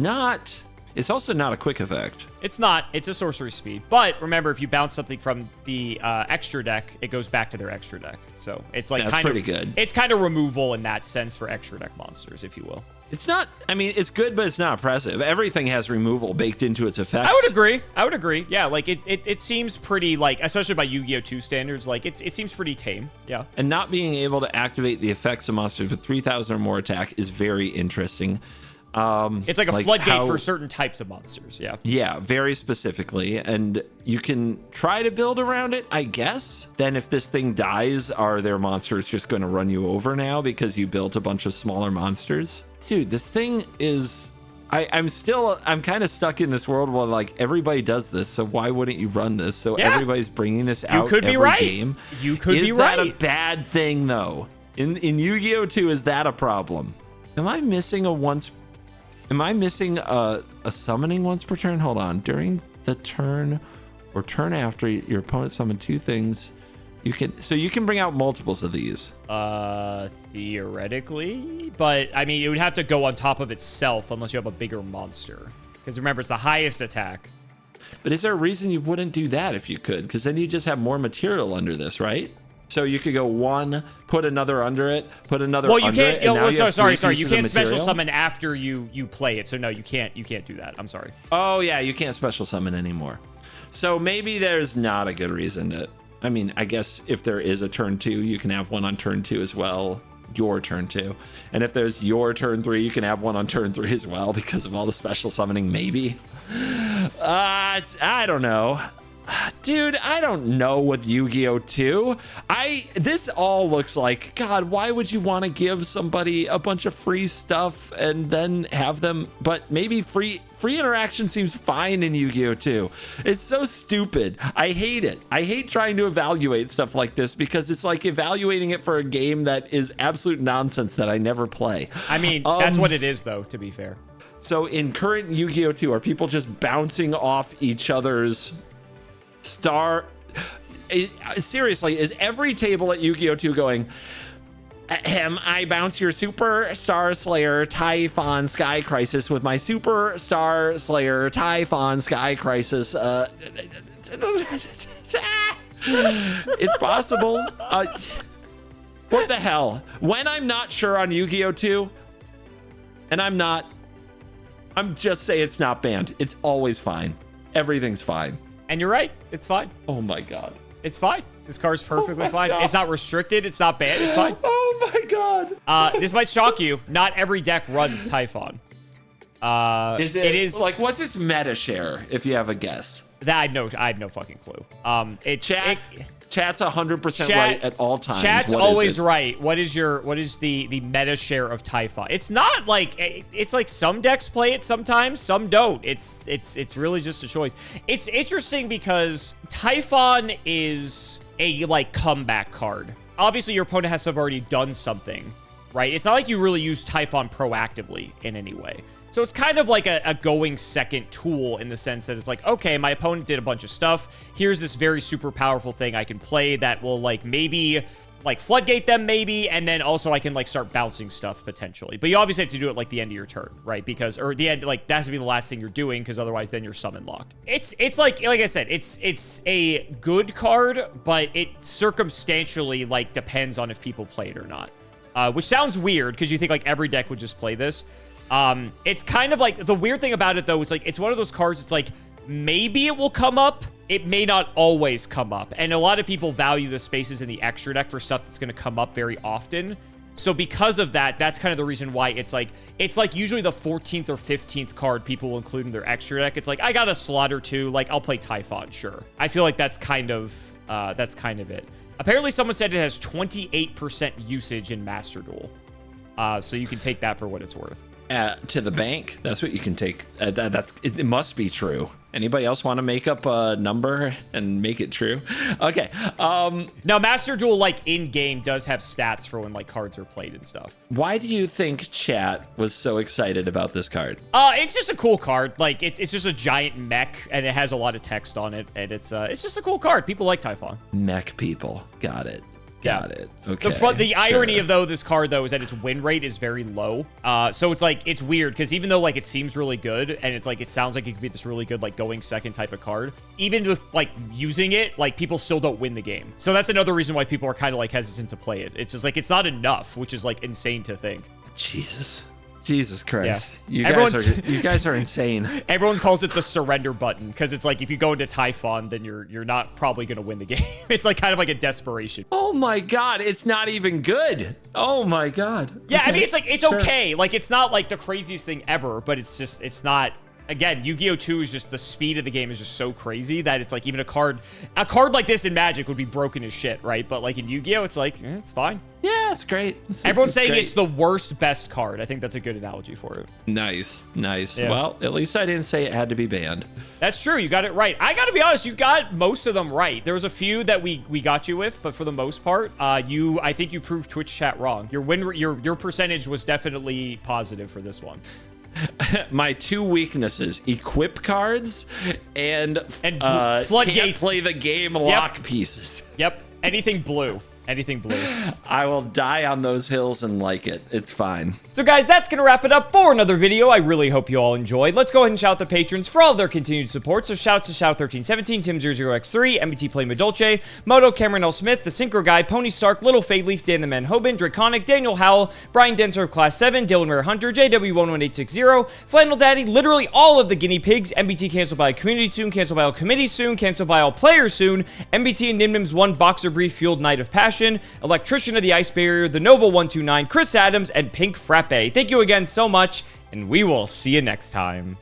also not a quick effect. It's not. It's a sorcery speed. But remember, if you bounce something from the extra deck, it goes back to their extra deck. So it's like that's pretty good. It's kind of removal in that sense for extra deck monsters, if you will. It's not, I mean, it's good, but it's not impressive. Everything has removal baked into its effects. I would agree. Yeah, like it seems pretty, like, especially by Yu-Gi-Oh! 2 standards, like it seems pretty tame. Yeah. And not being able to activate the effects of monsters with 3,000 or more attack is very interesting. It's like a floodgate for certain types of monsters. Yeah. Yeah, very specifically. And you can try to build around it, I guess. Then if this thing dies, are their monsters just going to run you over now because you built a bunch of smaller monsters? Dude, this thing is... I'm kind of stuck in this world where, like, everybody does this, so why wouldn't you run this? So everybody's bringing this out every game. You could be right. Is that a bad thing, though? In Yu-Gi-Oh! 2, is that a problem? Am I missing a summoning once per turn? Hold on. During the turn or turn after your opponent summoned 2 things, you can bring out multiples of these. Theoretically, but I mean, it would have to go on top of itself unless you have a bigger monster. Because remember, it's the highest attack. But is there a reason you wouldn't do that if you could? Because then you just have more material under this, right? So you could go 1, put another under it, put another under it. Well, you can't. Sorry. You can't special summon after you play it. So no, you can't do that. I'm sorry. Oh yeah, you can't special summon anymore. So maybe there's not a good reason to. I mean, I guess if there is a turn 2, you can have one on turn 2 as well. Your turn 2. And if there's your turn 3, you can have one on turn 3 as well because of all the special summoning, maybe. I don't know. Dude, I don't know with Yu-Gi-Oh! 2. This all looks like, God, why would you want to give somebody a bunch of free stuff and then have them, but maybe free interaction seems fine in Yu-Gi-Oh! 2. It's so stupid. I hate it. I hate trying to evaluate stuff like this because it's like evaluating it for a game that is absolute nonsense that I never play. I mean, that's what it is, though, to be fair. So in current Yu-Gi-Oh! 2, are people just bouncing off each other's seriously, is every table at Yu-Gi-Oh! 2 going, I bounce your Super Star Slayer Typhon Sky Crisis with my Super Star Slayer Typhon Sky Crisis. It's possible. What the hell? When I'm not sure on Yu-Gi-Oh! 2, and I'm just saying it's not banned. It's always fine. Everything's fine. And you're right. It's fine. Oh my God. It's fine. This card's perfectly fine. God. It's not restricted. It's not banned. It's fine. Oh my God. This might shock you. Not every deck runs Typhon. It is like, what's its meta share, if you have a guess? That I had no fucking clue. Chat's 100% right at all times. Chat's always right. What is the meta share of Typhon? It's not like, it's like some decks play it sometimes, some don't. It's really just a choice. It's interesting because Typhon is a like comeback card. Obviously your opponent has to have already done something, right? It's not like you really use Typhon proactively in any way. So it's kind of like a going second tool in the sense that it's like, okay, my opponent did a bunch of stuff. Here's this very super powerful thing I can play that will like maybe like floodgate them maybe. And then also I can like start bouncing stuff potentially. But you obviously have to do it like the end of your turn, right? Because, or the end, like that has to be the last thing you're doing because otherwise then you're summon locked. It's like I said, it's a good card, but it circumstantially like depends on if people play it or not. Which sounds weird because you think like every deck would just play this. It's kind of like, the weird thing about it though is like, it's one of those cards, it's like, maybe it will come up, it may not always come up. And a lot of people value the spaces in the extra deck for stuff that's going to come up very often. So because of that, that's kind of the reason why it's like usually the 14th or 15th card people will include in their extra deck. It's like, I got a slot or two, like I'll play Typhon, sure. I feel like that's kind of it. Apparently someone said it has 28% usage in Master Duel. So you can take that for what it's worth. To the bank, that's what you can take. It must be true. Anybody else want to make up a number and make it true? Okay. Now, Master Duel, like in game, does have stats for when like cards are played and stuff. Why do you think chat was so excited about this card? It's just a cool card. Like it's just a giant mech, and it has a lot of text on it, and it's just a cool card. People like Typhon. Mech people, got it. Got it. Okay. The irony of this card though is that its win rate is very low. So it's like, it's weird because even though like it seems really good and it's like, it sounds like it could be this really good like going second type of card, even with like using it, like people still don't win the game. So that's another reason why people are kind of like hesitant to play it. It's just like, it's not enough, which is like insane to think. Jesus Christ. Yeah. You guys are insane. Everyone calls it the surrender button because it's like if you go into Typhon, then you're not probably going to win the game. It's like kind of like a desperation. Oh my God, it's not even good. Oh my God. Yeah, okay. I mean, it's like, it's okay. Like, it's not like the craziest thing ever, but it's not. Again, Yu-Gi-Oh! 2 is just, the speed of the game is just so crazy that it's like even a card like this in Magic would be broken as shit, right? But like in Yu-Gi-Oh! It's like, it's fine. Yeah, it's great. Everyone's saying it's the worst best card. I think that's a good analogy for it. Nice. Yeah. Well, at least I didn't say it had to be banned. That's true. You got it right. I got to be honest, you got most of them right. There was a few that we got you with, but for the most part, I think you proved Twitch chat wrong. Your percentage was definitely positive for this one. My two weaknesses: equip cards and floodgates. Can't play the game lock pieces. Yep. Anything blue. Anything blue. I will die on those hills and like it. It's fine. So guys, that's going to wrap it up for another video. I really hope you all enjoyed. Let's go ahead and shout out the patrons for all of their continued support. So shout out to Shout1317, Tim00x3, MBT Play Madolce, Moto, Cameron L. Smith, The Synchro Guy, Pony Stark, Little Fade Leaf, Dan the Man Hoban, Draconic, Daniel Howell, Brian Denser of Class 7, Dylan Rare Hunter, JW11860, Flannel Daddy, literally all of the guinea pigs, MBT canceled by a community soon, canceled by all committees soon, canceled by all players soon, MBT and Nimnim's one boxer brief fueled night of passion, Electrician of the Ice Barrier, the Nova 129, Chris Adams, and Pink Frappe. Thank you again so much, and we will see you next time.